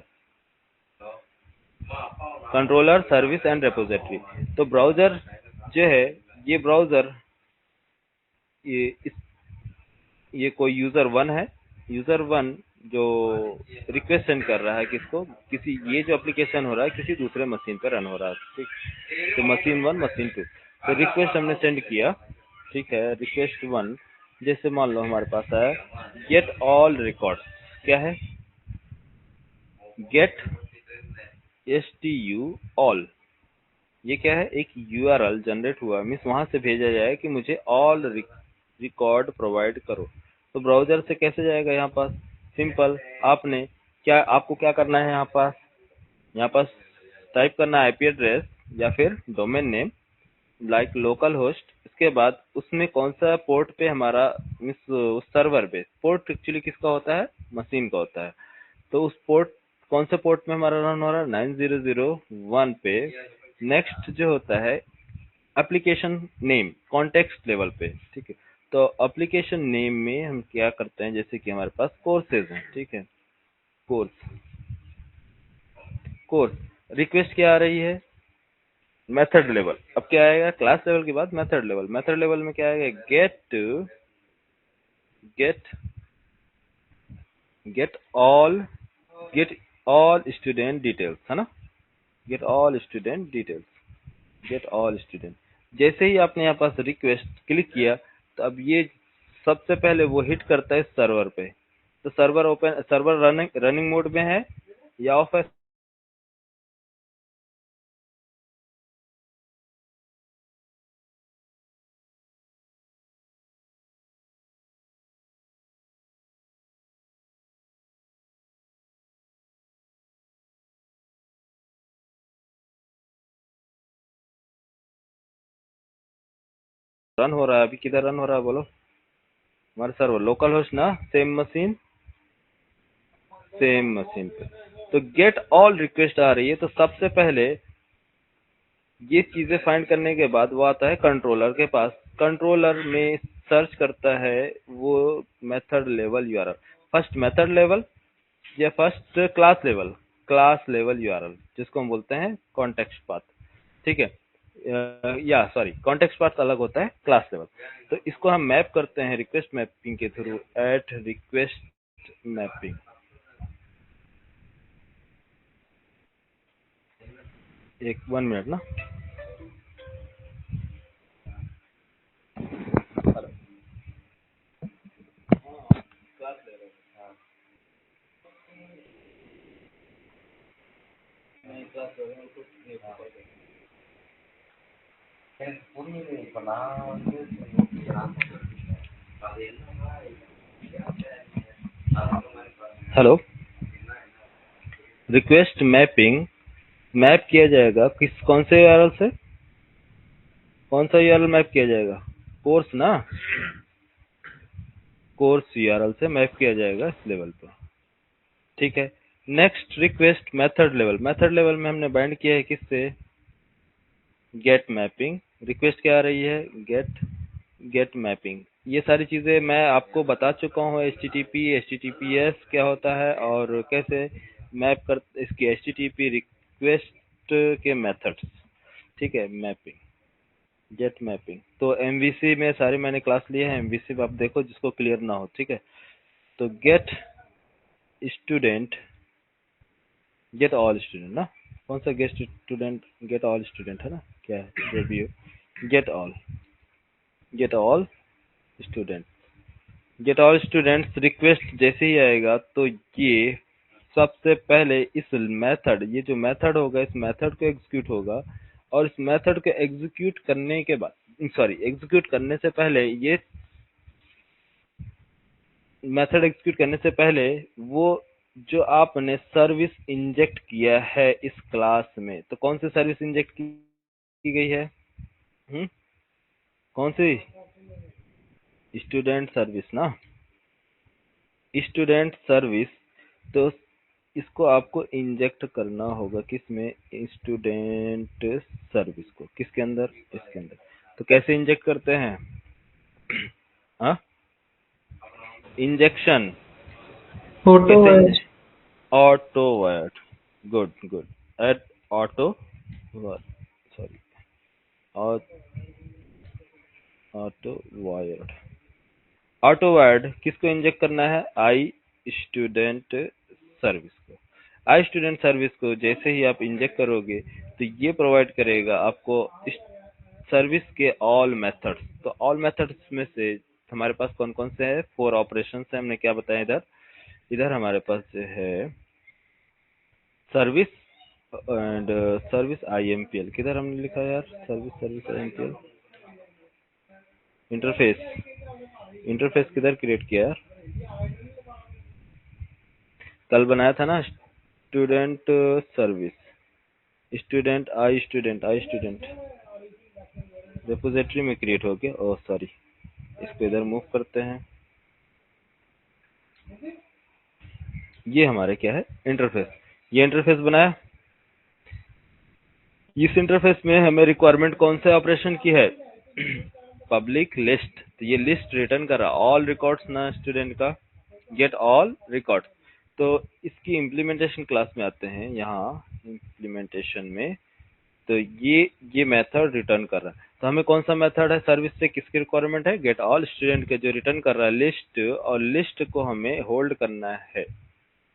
Controller, service and repository. तो ब्राउजर जो है, ये ब्राउजर ये इस ये कोई यूजर वन है। यूजर वन जो रिक्वेस्ट सेंड कर रहा है किसको, किसी, ये जो एप्लीकेशन हो रहा है किसी दूसरे मशीन पर रन हो रहा है। ठीक, तो मशीन वन, मशीन टू, तो रिक्वेस्ट हमने सेंड किया। ठीक है, रिक्वेस्ट वन, जैसे मान लो हमारे पास है गेट ऑल रिकॉर्ड, क्या है गेट STU ऑल, ये क्या है, एक URL जनरेट हुआ, मीन्स वहां से भेजा जाए कि मुझे ऑल रिकॉर्ड प्रोवाइड करो। तो ब्राउजर से कैसे जाएगा यहाँ पास? सिंपल, आपको क्या करना है, यहाँ पास टाइप करना है IP एड्रेस या फिर domain name like local host. इसके बाद उसमें कौन सा पोर्ट पे हमारा, मीन्स उस सर्वर पे, पोर्ट एक्चुअली किसका होता है, मशीन का होता है। तो उस पोर्ट, कौन से पोर्ट में हमारा रन हो रहा है, 9001 पे। नेक्स्ट जो होता है एप्लीकेशन नेम, कॉन्टेक्स्ट लेवल पे। ठीक है, तो एप्लीकेशन नेम में हम क्या करते हैं, जैसे कि हमारे पास कोर्सेज हैं। ठीक है, कोर्स, कोर्स रिक्वेस्ट क्या आ रही है, मेथड लेवल। अब क्या आएगा, क्लास लेवल के बाद मेथड लेवल। मेथड लेवल में क्या आएगा, get get all get all student details, है ना, get all student details, get all student. जैसे ही आपने यहाँ पास रिक्वेस्ट क्लिक किया, तो अब ये सबसे पहले वो हिट करता है सर्वर पे। तो सर्वर रनिंग मोड में है या ऑफ है? रन हो रहा है अभी, किधर रन हो रहा है बोलो? हमारे सर्वर लोकल होस्ट ना, सेम मशीन पे। तो गेट ऑल रिक्वेस्ट आ रही है, तो सबसे पहले ये चीजें फाइंड करने के बाद वो आता है कंट्रोलर के पास। कंट्रोलर में सर्च करता है वो method level URL, first method level या फर्स्ट क्लास लेवल URL, जिसको हम बोलते हैं कॉन्टेक्स्ट पाथ। ठीक है, या सॉरी, कॉन्टेक्स्ट पाथ अलग होता है क्लास लेवल। तो इसको हम मैप करते हैं रिक्वेस्ट मैपिंग के थ्रू, एट रिक्वेस्ट मैपिंग। एक 1 मिनट ना। हेलो, रिक्वेस्ट मैपिंग मैप किया जाएगा कौन से URL से, कौन सा URL मैप किया जाएगा, कोर्स ना, कोर्स URL से मैप किया जाएगा इस लेवल पे। ठीक है, next request method level. Method level में हमने बाइंड किया है किससे, गेट मैपिंग। रिक्वेस्ट क्या आ रही है, गेट मैपिंग। ये सारी चीजें मैं आपको बता चुका हूँ। HTTP HTTPS क्या होता है और कैसे मैप कर इसकी HTTP रिक्वेस्ट के मेथड्स, ठीक है, मैपिंग, गेट मैपिंग। तो MVC में सारे मैंने क्लास लिए हैं, MVC में आप देखो जिसको क्लियर ना हो, ठीक है। तो get student, get all student ना, कौन सा get student, get all student है ना, क्या है जो भी हो, get all student, get all students request जैसे ही आएगा तो ये सबसे पहले इस मेथड, ये जो मेथड होगा इस मेथड को एग्जीक्यूट होगा, और इस मेथड को एग्जीक्यूट करने के बाद, सॉरी, एग्जीक्यूट करने से पहले, ये मेथड एग्जीक्यूट करने से पहले वो जो आपने सर्विस इंजेक्ट किया है इस क्लास में, तो कौन सी सर्विस इंजेक्ट की गई है? कौन सी? स्टूडेंट सर्विस ना, स्टूडेंट सर्विस। तो इसको आपको इंजेक्ट करना होगा किसमें? स्टूडेंट सर्विस को किसके अंदर? इसके अंदर। तो कैसे इंजेक्ट करते हैं? हाँ, इंजेक्शन ऑटो कैसे? Word. Auto wired, good good, at auto sorry, auto wired. Auto wired किसको इंजेक्ट करना है? आई स्टूडेंट सर्विस को। आई स्टूडेंट सर्विस को जैसे ही आप इंजेक्ट करोगे तो ये प्रोवाइड करेगा आपको सर्विस के ऑल मेथड्स। तो ऑल मेथड्स में से हमारे पास कौन कौन से हैं? 4 ऑपरेशंस है, हमने क्या बताया इधर? इधर हमारे पास जो है सर्विस एंड सर्विस IMPL, किधर हमने लिखा है यार? सर्विस IMPL, इंटरफेस किधर क्रिएट किया यार? कल बनाया था ना, student service, student I student repository में क्रिएट हो गया। ओह सॉरी, इसको इधर मूव करते हैं। ये हमारे क्या है? इंटरफेस। ये इंटरफेस बनाया। इस इंटरफेस में हमें रिक्वायरमेंट कौन से ऑपरेशन की है? Public list. तो ये लिस्ट रिटर्न कर रहा ऑल रिकॉर्ड्स ना स्टूडेंट का, गेट ऑल रिकॉर्ड्स। तो इसकी इम्प्लीमेंटेशन क्लास में आते हैं, यहाँ इम्प्लीमेंटेशन में। तो ये मेथड रिटर्न कर रहा है। तो हमें कौन सा मेथड है सर्विस से किसकी रिक्वायरमेंट है? गेट ऑल स्टूडेंट के, जो रिटर्न कर रहा है लिस्ट, और लिस्ट को हमें होल्ड करना है,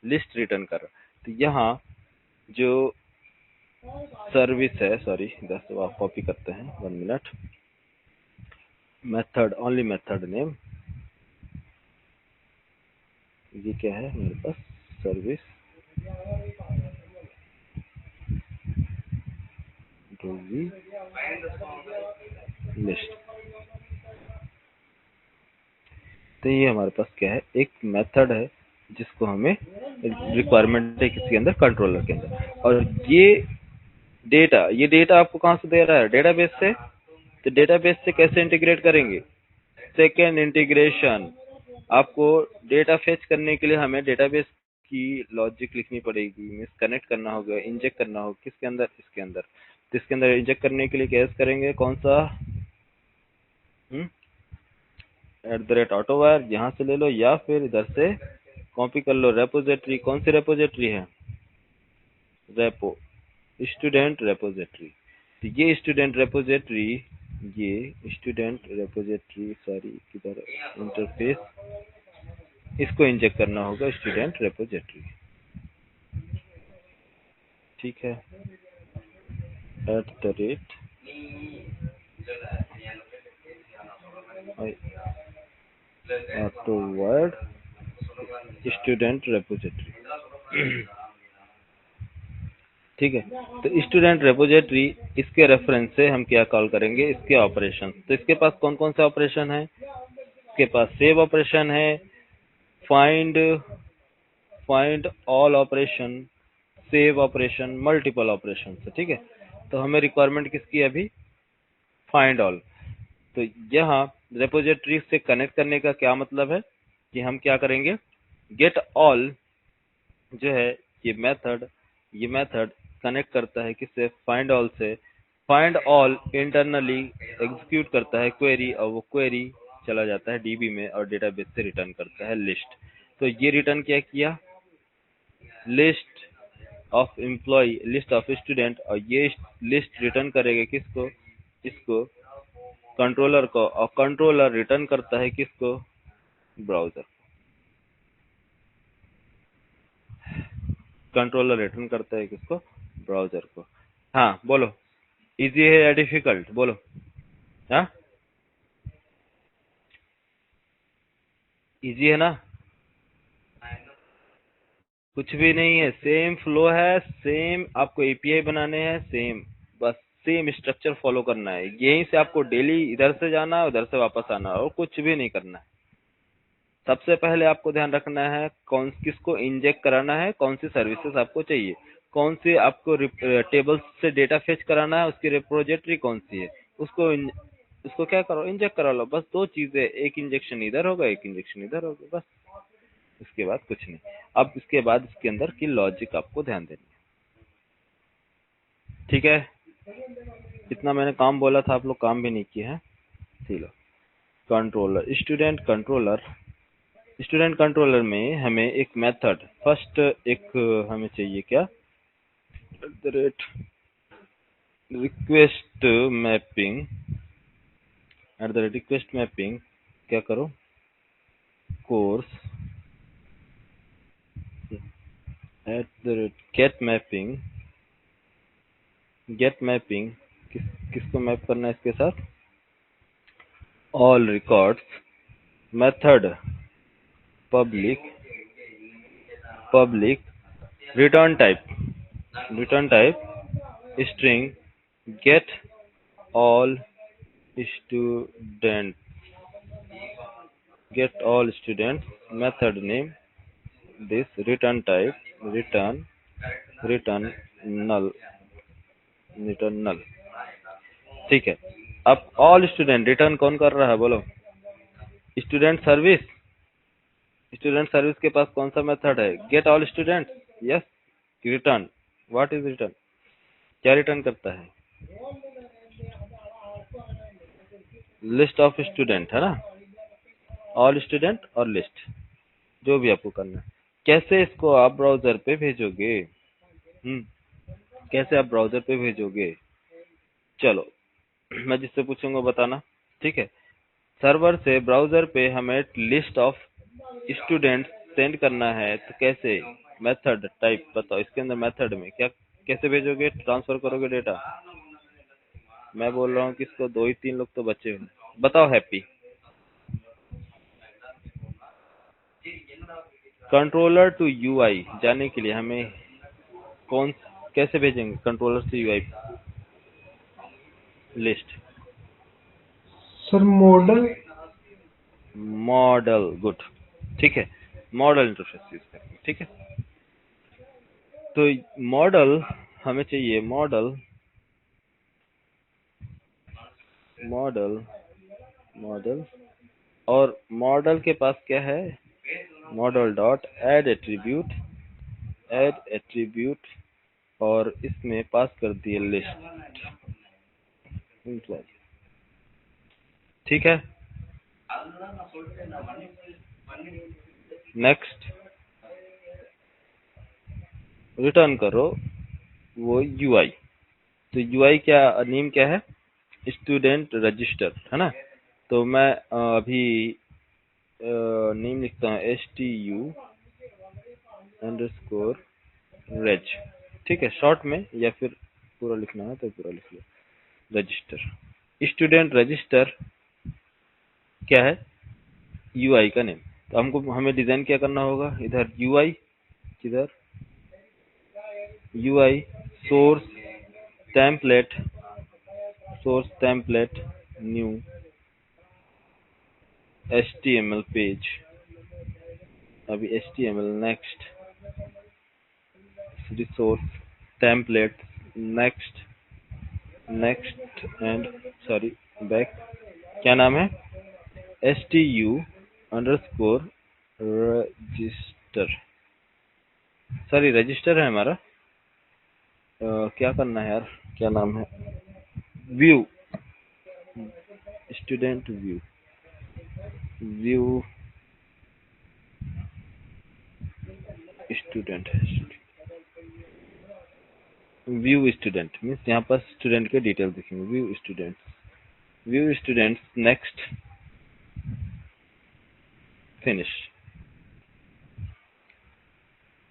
लिस्ट रिटर्न कर रहा है। तो यहाँ जो सर्विस है, सॉरी 10 कॉपी करते हैं, 1 minute. Method, only method name, ये क्या है मेरे पास? Service list. तो ये हमारे पास क्या है? एक मेथड है जिसको हमें रिक्वायरमेंट है किसके अंदर? कंट्रोलर के अंदर। और ये डेटा आपको कहाँ से दे रहा है? डेटाबेस से। तो डेटाबेस से कैसे इंटीग्रेट करेंगे? Second integration. आपको डेटा फेच करने के लिए हमें डेटाबेस की लॉजिक लिखनी पड़ेगी, मीन्स कनेक्ट करना होगा, इंजेक्ट करना होगा किसके अंदर? इसके अंदर। तो इसके अंदर इंजेक्ट करने के लिए कैसे करेंगे? कौन सा? @AutoWire यहाँ से ले लो, या फिर इधर से कॉपी कर लो। रेपोजिटरी, कौन सी रेपोजिटरी है? Repo, student repository. तो ये स्टूडेंट रेपोजिटरी, सॉरी किधर? इंटरफेस, इसको इंजेक्ट करना होगा स्टूडेंट रेपोजिटरी, ठीक है। @AutoWire स्टूडेंट रेपोजिटरी, ठीक है। तो स्टूडेंट रेपोजिटरी, इसके रेफरेंस से हम क्या कॉल करेंगे? इसके ऑपरेशन। तो इसके पास कौन कौन से ऑपरेशन है? इसके पास सेव ऑपरेशन है, find all operation, save operation, multiple operation है, ठीक है। तो हमें रिक्वायरमेंट किसकी है अभी? Find all. तो यहाँ रेपोजिटरी से कनेक्ट करने का क्या मतलब है कि हम क्या करेंगे? गेट ऑल जो है ये मेथड कनेक्ट करता है किससे? फाइंड ऑल से। फाइंड ऑल इंटरनली एग्जीक्यूट करता है क्वेरी, और वो क्वेरी चला जाता है डीबी में और डेटाबेस से रिटर्न करता है लिस्ट। तो ये रिटर्न क्या किया, list of employee, list of student, और ये लिस्ट रिटर्न करेगा किसको, इसको कंट्रोलर को, और कंट्रोलर रिटर्न करता है किसको, ब्राउजर। कंट्रोलर रिटर्न करता है किसको, ब्राउजर को। हाँ बोलो, इजी है या डिफिकल्ट, बोलो। हाँ इजी है ना, कुछ भी नहीं है, सेम फ्लो है, सेम आपको एपीआई बनाने हैं, सेम, बस सेम स्ट्रक्चर फॉलो करना है। यहीं से आपको डेली इधर से जाना है, उधर से वापस आना है, और कुछ भी नहीं करना है। सबसे पहले आपको ध्यान रखना है कौन किसको इंजेक्ट कराना है, कौन सी सर्विसेज आपको चाहिए, कौन सी आपको टेबल से डेटा फेच कराना है, उसकी रिपोजिटरी कौन सी है, उसको क्या करो, इंजेक्ट करा लो। बस दो चीजें, एक इंजेक्शन इधर होगा, एक इंजेक्शन इधर होगा, बस। इसके बाद कुछ नहीं। अब इसके बाद इसके अंदर की लॉजिक आपको ध्यान देनी है, ठीक है। इतना मैंने काम बोला था, आप लोग काम भी नहीं किए हैं। चलो, controller, student controller. Student controller में हमें एक मेथड, फर्स्ट एक हमें चाहिए क्या, request mapping, at the request mapping क्या करो, course at the get mapping, get mapping किसको मैप करना है इसके साथ, all records, method public, return type string, get all student, method name this, return type return null, ठीक है। अब ऑल स्टूडेंट रिटर्न कौन कर रहा है, बोलो, स्टूडेंट सर्विस। स्टूडेंट सर्विस के पास कौन सा मेथड है, gate all student, yes. Return, what is return, क्या रिटर्न करता है, लिस्ट ऑफ स्टूडेंट, है ना, ऑल स्टूडेंट और लिस्ट, जो भी आपको करना है। कैसे इसको आप ब्राउजर पे भेजोगे, कैसे आप ब्राउजर पे भेजोगे, चलो मैं जिससे पूछूंगा बताना, ठीक है। सर्वर से ब्राउजर पे हमें लिस्ट ऑफ स्टूडेंट सेंड करना है, तो कैसे, मेथड टाइप बताओ, इसके अंदर मेथड में क्या, कैसे भेजोगे, ट्रांसफर करोगे डेटा। मैं बोल रहा हूँ कि इसको 2 ही 3 लोग तो बचे हुए, बताओ हैप्पी। कंट्रोलर टू यूआई जाने के लिए हमें कौन, कैसे भेजेंगे कंट्रोलर से UI list, sir model, good, ठीक है, मॉडल इंटरफेस यूज करेंगे, ठीक है। तो मॉडल हमें चाहिए, मॉडल और मॉडल के पास क्या है, मॉडल डॉट एड एट्रीब्यूट, और इसमें पास कर दिए लिस्ट, ठीक है। नेक्स्ट, रिटर्न करो वो यूआई। तो यूआई क्या नेम क्या है, स्टूडेंट रजिस्टर, है ना। तो मैं अभी नेम लिखता हूँ STU_reg, ठीक है, शॉर्ट में, या फिर पूरा लिखना है तो पूरा लिख लो, रजिस्टर, स्टूडेंट रजिस्टर क्या है, यूआई का नेम। तो हमें डिजाइन क्या करना होगा, इधर यूआई, किधर UI, source template new HTML page, अभी HTML, next resource template, next and sorry back, क्या नाम है, STU_रजिस्टर, सॉरी रजिस्टर है हमारा। क्या करना है यार, क्या नाम है, view, student view, view student, view student means यहाँ पर स्टूडेंट के डिटेल दिखेंगे। View students, next, finish.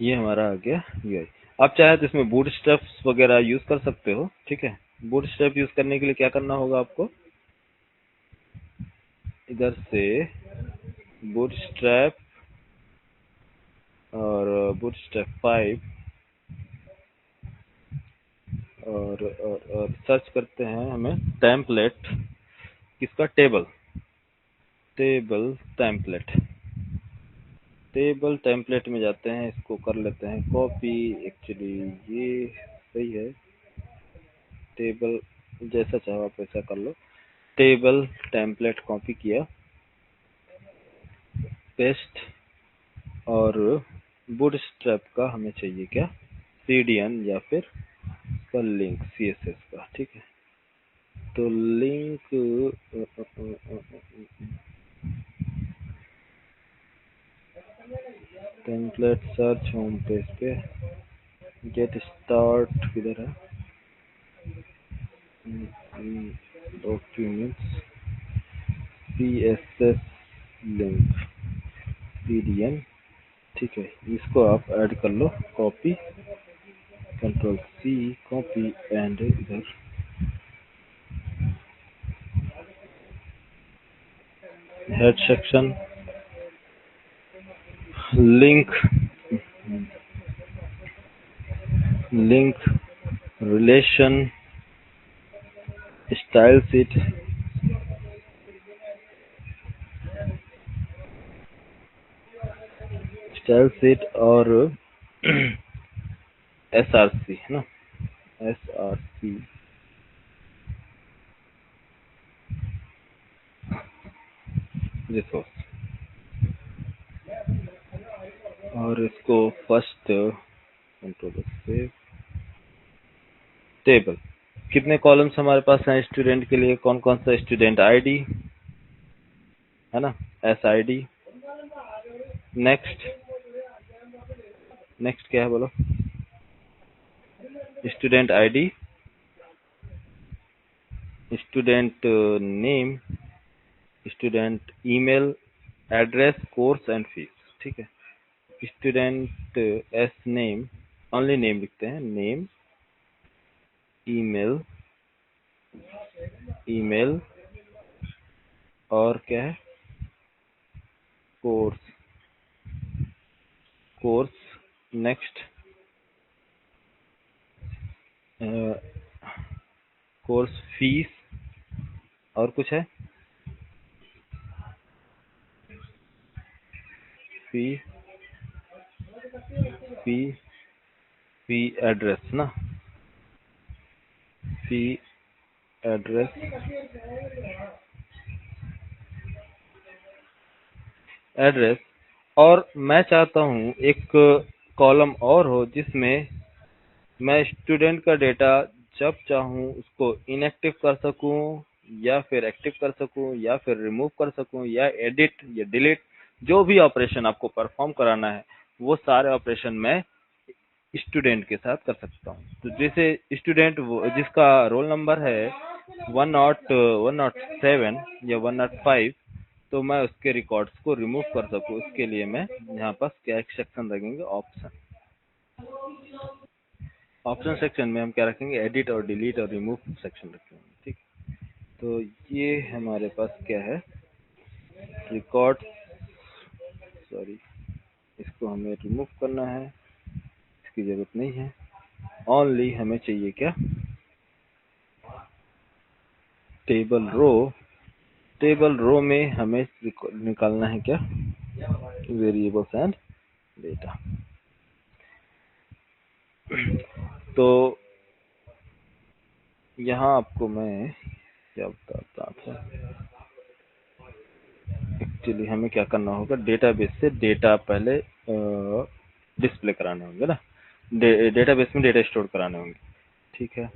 ये हमारा आ गया UI। आप चाहे तो इसमें बूटस्ट्रैप्स वगैरह यूज कर सकते हो, ठीक है। बूटस्ट्रैप यूज करने के लिए क्या करना होगा आपको, इधर से बूटस्ट्रैप और बूटस्ट्रैप 5 और सर्च करते हैं हमें टेम्पलेट किसका, टेबल टेम्पलेट में जाते हैं, इसको कर लेते हैं कॉपी। एक्चुअली ये सही है, टेबल जैसा चाहो आप वैसा कर लो। टेबल टेम्पलेट कॉपी किया, पेस्ट, और बूटस्ट्रैप का हमें चाहिए क्या, CDN या फिर का लिंक CSS का, ठीक है। तो link template search home page पे, गेट स्टार्ट किधर है, डॉक्यूमेंट्स, CSS लिंक, CDN, ठीक है। इसको आप ऐड कर लो, कॉपी, Ctrl+C, कॉपी, एंड इधर head section, link relation, style sheet और SRC है ना, SRC, रिसोर्स। और इसको फर्स्ट कंट्रोल सेव, टेबल, कितने कॉलम्स हमारे पास हैं स्टूडेंट के लिए, कौन कौन सा, स्टूडेंट ID है ना, SID। नेक्स्ट क्या है बोलो, student ID, student name, student email, address, course and fees, ठीक है। Student S name, only name लिखते हैं, नेम, ईमेल और क्या है, कोर्स, नेक्स्ट, कोर्स फीस, और कुछ है, फी एड्रेस ना, फी एड्रेस। और मैं चाहता हूँ एक कॉलम और हो जिसमें मैं स्टूडेंट का डेटा जब चाहूँ उसको इनएक्टिव कर सकूँ या फिर एक्टिव कर सकूँ या फिर रिमूव कर सकूँ या एडिट या डिलीट, जो भी ऑपरेशन आपको परफॉर्म कराना है वो सारे ऑपरेशन मैं स्टूडेंट के साथ कर सकता हूँ। तो जैसे स्टूडेंट जिसका रोल नंबर है 107 या 105, तो मैं उसके रिकॉर्ड्स को रिमूव कर सकूँ, उसके लिए मैं यहाँ पास क्या एक सेक्शन रखेंगे, ऑप्शन सेक्शन में हम क्या रखेंगे, एडिट और डिलीट और रिमूव सेक्शन रखेंगे, ठीक। तो ये हमारे पास क्या है, रिकॉर्ड, सॉरी इसको हमें रिमूव करना है, इसकी जरूरत नहीं है। ओनली हमें चाहिए क्या, टेबल रो में हमें निकालना है क्या, वेरिएबल्स एंड डेटा। तो यहाँ आपको मैं क्या बताता था, एक्चुअली हमें क्या करना होगा, डेटाबेस से डेटा पहले डिस्प्ले कराने होंगे ना, डेटाबेस में डेटा स्टोर कराने होंगे, ठीक है।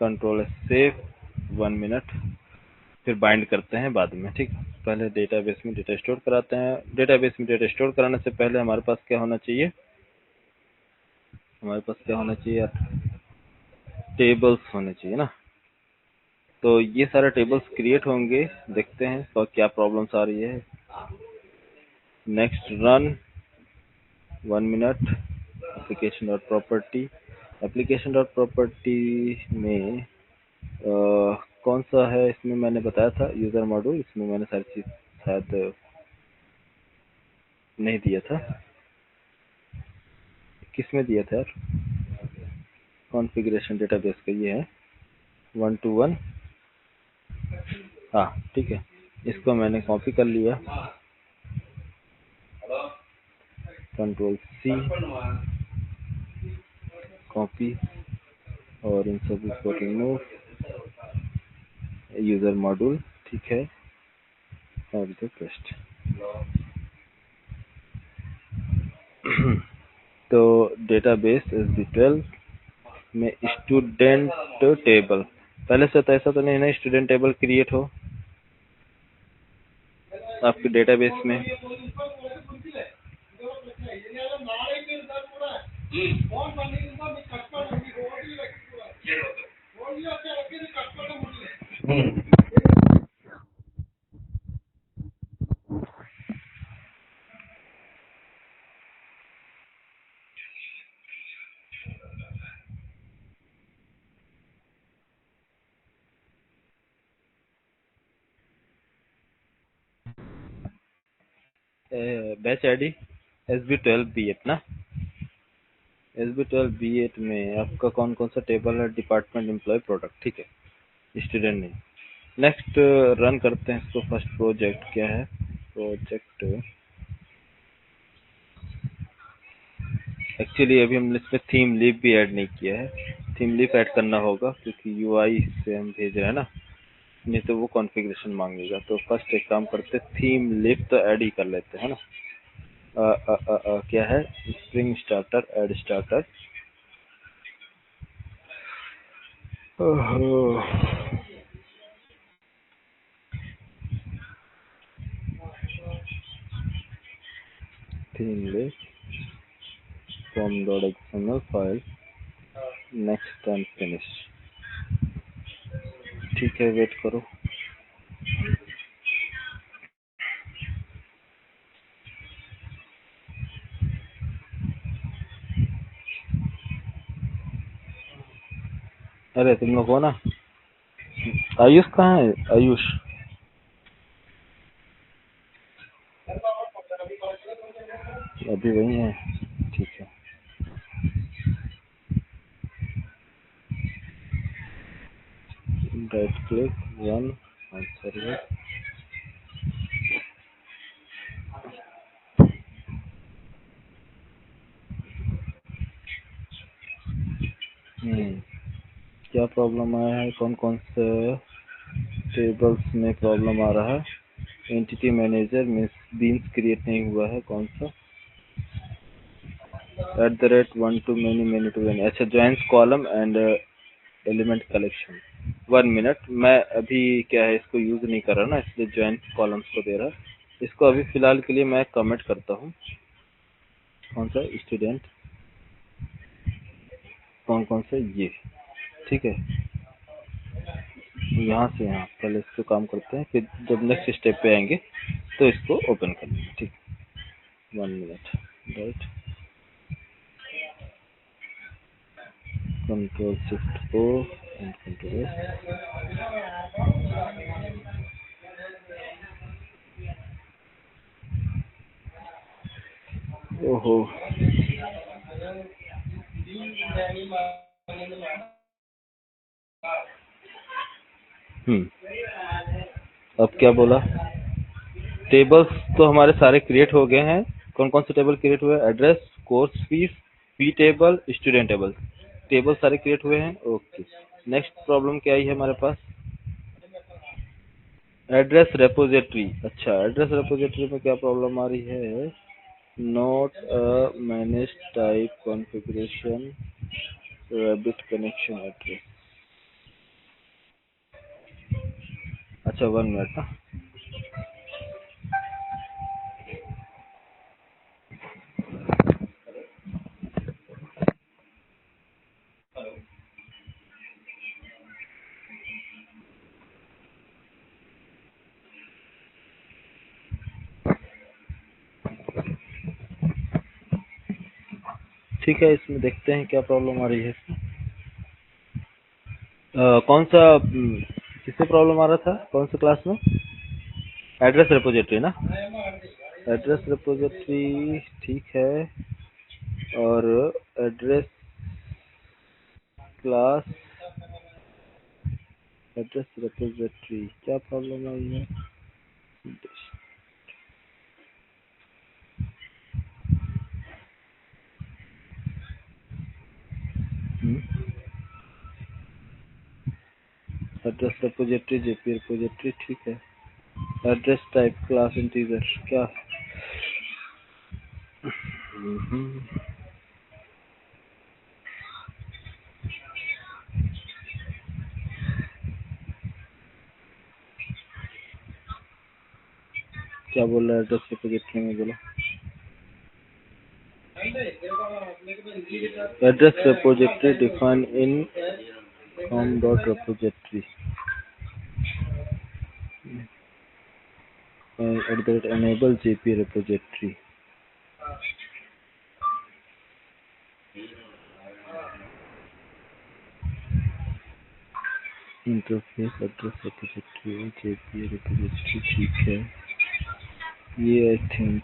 Ctrl+सेव, 1 मिनट, फिर बाइंड करते हैं बाद में, ठीक। पहले डेटाबेस में डेटा स्टोर कराते हैं। डेटाबेस में डेटा स्टोर कराने से पहले हमारे पास क्या होना चाहिए, हमारे पास क्या होना चाहिए यार, टेबल्स होने चाहिए ना। तो ये सारे टेबल्स क्रिएट होंगे, देखते हैं तो क्या प्रॉब्लम्स आ रही है। Next run 1 minute application dot property. Application dot property में कौन सा है, इसमें मैंने बताया था यूजर मॉड्यूल, इसमें मैंने सारी चीज शायद नहीं दिया था। किस में दिया था यार, कॉन्फ़िगरेशन डेटाबेस का ये है 1 to 1। हाँ ठीक है, इसको मैंने कॉपी कर लिया, Ctrl+C कॉपी, और इन सभी को रिमूव, यूजर मॉड्यूल, ठीक है, और इधर पेस्ट। तो डेटाबेस SB12 में स्टूडेंट टेबल, पहले से तो ऐसा तो नहीं ना स्टूडेंट टेबल क्रिएट हो आपके डेटाबेस में। बैच आईडी SB12B8 ना, SB12B8 में आपका कौन कौन सा टेबल है, डिपार्टमेंट, एम्प्लॉय, प्रोडक्ट, ठीक है, स्टूडेंट नहीं। नेक्स्ट रन करते हैं इसको। फर्स्ट प्रोजेक्ट क्या है, प्रोजेक्ट एक्चुअली अभी हमने इसमें थीम लीफ भी ऐड नहीं किया है, थीम लीफ ऐड करना होगा क्योंकि यूआई से हम भेज रहे हैं ना, नहीं तो वो कॉन्फ़िगरेशन मांगेगा। तो फर्स्ट एक काम करते, थीम लीफ तो ऐड ही कर लेते हैं ना। क्या है, spring starter, add starter, theme leaf from .xml file, next and finish, ठीक है, वेट करो। अरे तुम लोग हो ना, आयुष कहाँ है, आयुष अभी वही है, ठीक है। राइट क्लिक, रन सर्वर, क्या प्रॉब्लम आया है, कौन कौन से टेबल्स में प्रॉब्लम आ रहा है। एंटिटी मैनेजर में बीन्स क्रिएट नहीं हुआ है, कौन सा, @1 to many to many, अच्छा, joins column and element collection. 1 minute, मैं अभी क्या है इसको यूज नहीं कर रहा ना, इसलिए जॉइंट कॉलम्स को दे रहा है। इसको अभी फिलहाल के लिए मैं कमेंट करता हूँ, कौन सा स्टूडेंट, कौन कौन सा ये, ठीक है। यहाँ से यहाँ पहले इसको काम करते हैं, फिर जब नेक्स्ट स्टेप पे आएंगे तो इसको ओपन कर लेंगे, ठीक। 1 minute, right, Ctrl+Shift+O and Ctrl+S। ओहो, अब क्या बोला, टेबल्स तो हमारे सारे क्रिएट हो गए हैं। कौन कौन से टेबल क्रिएट हुए, एड्रेस, कोर्स फीस, फी टेबल, स्टूडेंट टेबल, टेबल सारे क्रिएट हुए हैं, ओके। नेक्स्ट प्रॉब्लम क्या आई है हमारे पास, एड्रेस रेपोजिटरी। अच्छा, एड्रेस रेपोजिटरी में क्या प्रॉब्लम आ रही है, not manage type configuration rabbit connection address. अच्छा 1 मिनट ना। ठीक है, इसमें देखते हैं क्या प्रॉब्लम आ रही है। कौन सा किससे प्रॉब्लम आ रहा था, कौन सा क्लास में? एड्रेस रिपोजिटरी ना, एड्रेस रिपोजिटरी ठीक है। और एड्रेस क्लास एड्रेस रिपोजिटरी क्या प्रॉब्लम आई है? एड्रेस रिपोजिटरी जेपी रिपोजिटरी ठीक है। एड्रेस टाइप क्लास इंटीजर क्या? क्या बोल रहा है एड्रेस रिपोजिटरी में? बोलो address repository define in com dot repository at the rate enable jp repository interface address repository jp repository ठीक है। ये आई थिंक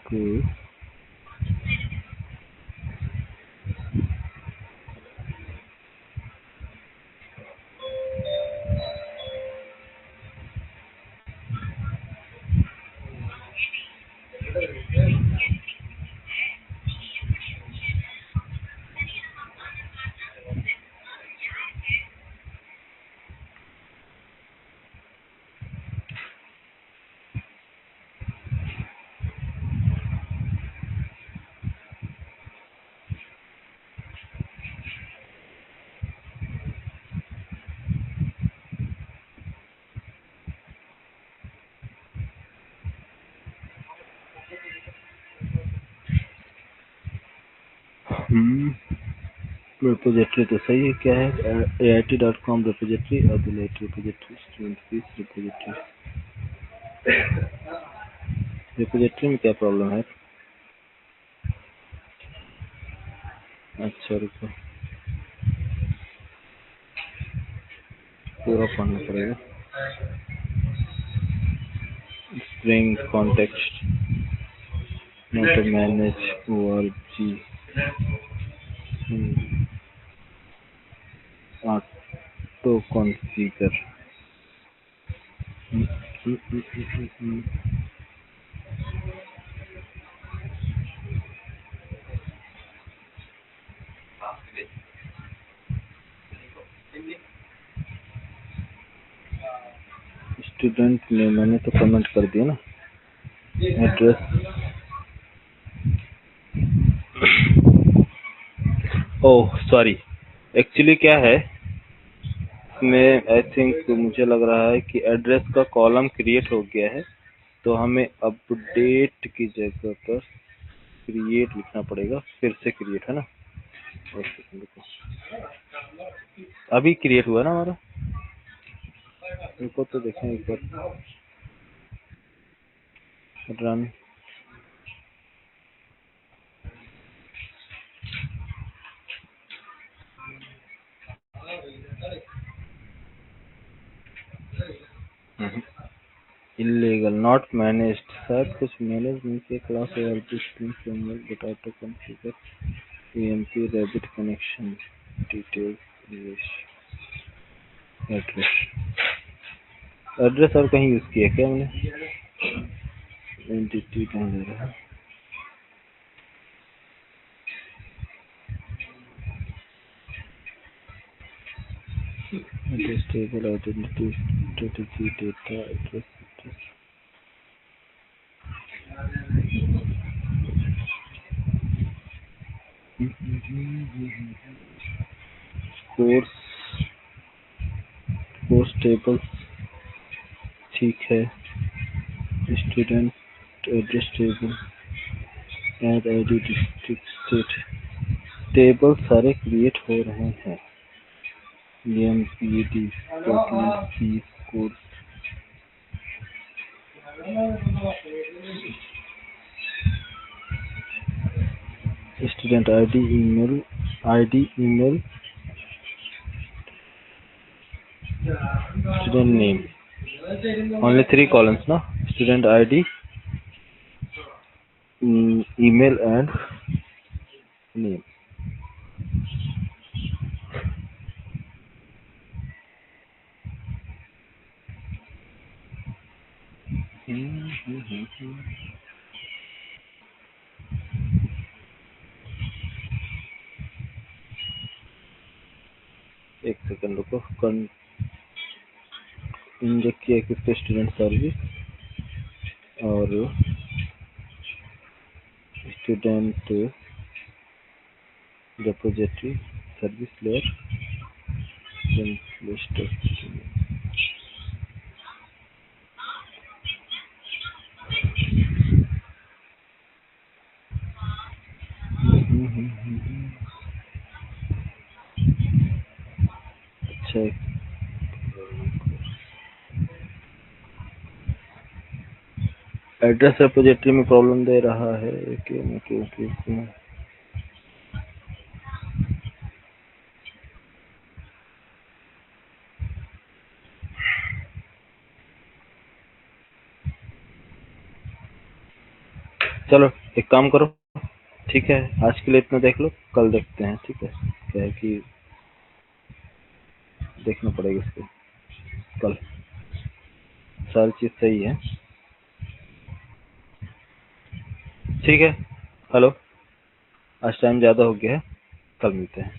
रिपोजिटरी तो सही है। क्या है? AIT.com repository repository student fees repository. Repository में क्या प्रॉब्लम है? अच्छा रुको, पूरा पढ़ना पड़ेगा। Spring context not manage ORG auto configure student ने मैंने तो कमेंट कर दिया ना। एड्रेस ओह सॉरी, एक्चुअली क्या है मैं आई थिंक मुझे लग रहा है कि एड्रेस का कॉलम क्रिएट हो गया है, तो हमें अपडेट की जगह पर क्रिएट लिखना पड़ेगा। फिर से क्रिएट है ना, एक सेकंड रुको। अभी क्रिएट हुआ ना हमारा, इनको तो देखें एक बार। रन इलीगल नॉट मैनेज्ड, शायद कुछ मैनेज नहीं किया। क्लास और string framework but auto configure EMP rabbit connection details address address और कहीं यूज किया क्या हमने? एंटिटी कहाँ दे रहा है? Address table identity strategy data address course table ठीक है। Student address table, add ID, district, state, table सारे क्रिएट हो रहे हैं। EMPAD, fees, course, student email, student name. Only 3 columns, na? Student ID, email and name. एक second रुको। Inject किया किसके, स्टूडेंट सर्विस और student repository service layer, list of अच्छा। एड्रेस रिपोजिटरी में प्रॉब्लम दे रहा है क्यों? चलो एक काम करो, ठीक है, आज के लिए इतना देख लो, कल देखते हैं। ठीक है, क्या है कि देखना पड़ेगा इसको कल। सारी चीज सही है। ठीक है, हेलो, आज टाइम ज्यादा हो गया है, कल मिलते हैं।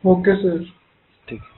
Okay sir. ठीक है।